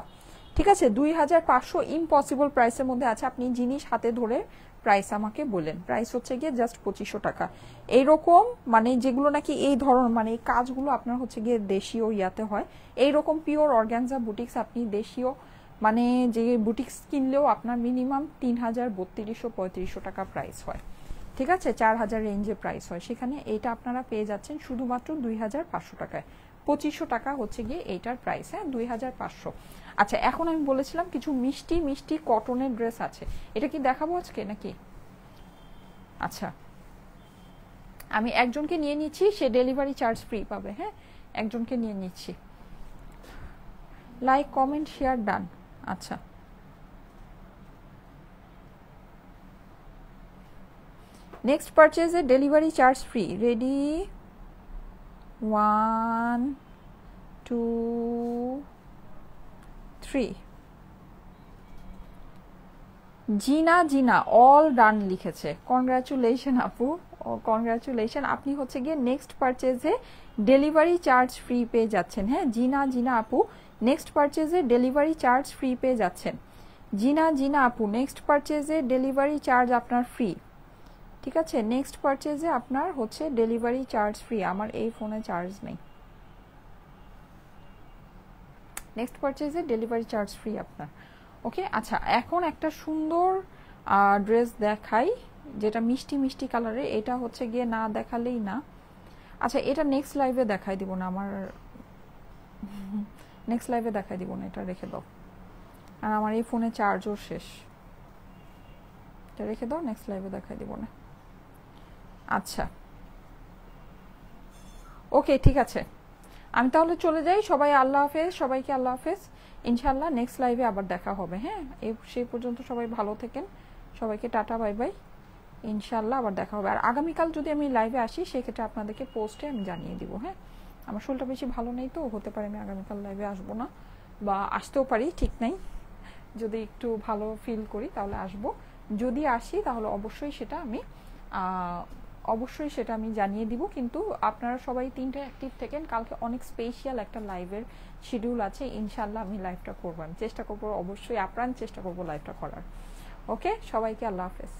ঠিক আছে, 2500 ইম্পসিবল প্রাইসের মধ্যে আছে। আপনি জিনিস হাতে ধরে প্রাইস আমাকে বলেন, প্রাইস হচ্ছে গিয়ে জাস্ট 2500 টাকা। এইরকম মানে যেগুলো নাকি এই ধরনের মানে এই কাজগুলো আপনার হচ্ছে গিয়ে দেশীয় ইয়াতে হয়, এইরকম পিওর অর্গানজা বুটিক্স আপনি দেশীয় মানে যে বুটিক্স কিনলেও আপনার মিনিমাম 3000, 3200, 3500 টাকা প্রাইস হয়। ঠিক আছে, 4000 রেঞ্জে প্রাইস হয়, সেখানে এইটা আপনারা পেয়ে যাচ্ছেন শুধুমাত্র 2500 টাকায়। 2500 টাকা হচ্ছে গিয়ে এইটার প্রাইস। হ্যাঁ, 2500। আচ্ছা, এখন আমি বলেছিলাম কিছু মিষ্টি মিষ্টি কটনের ড্রেস আছে, এটা কি দেখাবো আজকে নাকি? আচ্ছা, আমি একজনকে নিয়ে নিচ্ছি, সে ডেলিভারি চার্জ ফ্রি পাবে। হ্যাঁ, একজনকে নিয়ে নিচ্ছি। Like, comment, share, done. আচ্ছা, নেক্সট পারচেজে ডেলিভারি চার্জ ফ্রি। রেডি, 1 2 3। জিনা অল ডান লিখেছে, কনগ্রাচুলেশন আপু, কনগ্রাচুলেশন। আপনি হচ্ছে গিয়ে নেক্সট পারচেজে ডেলিভারি চার্জ ফ্রি পেয়ে যাচ্ছেন। হ্যাঁ, জিনা আপু নেক্সট পারচেজে ডেলিভারি চার্জ ফ্রি পেয়ে যাচ্ছেন। জিনা আপু নেক্সট পারচেজে ডেলিভারি চার্জ আপনার ফ্রি। ঠিক আছে, নেক্সট পারচেজে আপনার হচ্ছে ডেলিভারি চার্জ ফ্রি। আমার এই ফোনে চার্জ নেই, নেক্সট পারচেজে ডেলিভারি চার্জ ফ্রি আপনার। ওকে, আচ্ছা এখন একটা সুন্দর ড্রেস দেখাই যেটা মিষ্টি মিষ্টি কালারে, এটা হচ্ছে গিয়ে না দেখালেই না। আচ্ছা, এটা নেক্সট লাইভে দেখাই দিব না, আমার নেক্সট লাইভে দেখাই দিব না, এটা রেখে দাও, আর আমার এই ফোনে চার্জও শেষ, এটা রেখে দাও, নেক্সট লাইভে দেখাই দিব না। আচ্ছা ওকে, ঠিক আছে, আমি তাহলে চলে যাই। সবাই আল্লাহ হাফেজ, সবাইকে আল্লাহ হাফেজ। ইনশাল্লাহ নেক্সট লাইভে আবার দেখা হবে। হ্যাঁ, সেই পর্যন্ত সবাই ভালো থাকেন, সবাইকে টাটা, বাই বাই। ইনশাল্লাহ আবার দেখা হবে। আর আগামীকাল যদি আমি লাইভে আসি সেক্ষেত্রে আপনাদেরকে পোস্টে আমি জানিয়ে দিব। হ্যাঁ, আমার শরীরটা বেশি ভালো নেই, তো হতে পারে আমি আগামীকাল লাইভে আসবো না, বা আসতেও পারি, ঠিক নাই। যদি একটু ভালো ফিল করি তাহলে আসব। যদি আসি তাহলে অবশ্যই সেটা আমি জানিয়ে দিব। কিন্তু আপনারা সবাই 3টা অ্যাক্টিভ থাকেন, কালকে অনেক স্পেশাল একটা লাইভের শিডিউল আছে, ইনশাল্লাহ আমি লাইভটা করব, আমি চেষ্টা করবো, অবশ্যই আপ্রাণ চেষ্টা করব লাইভটা করার। ওকে, সবাইকে আল্লাহ হাফেজ।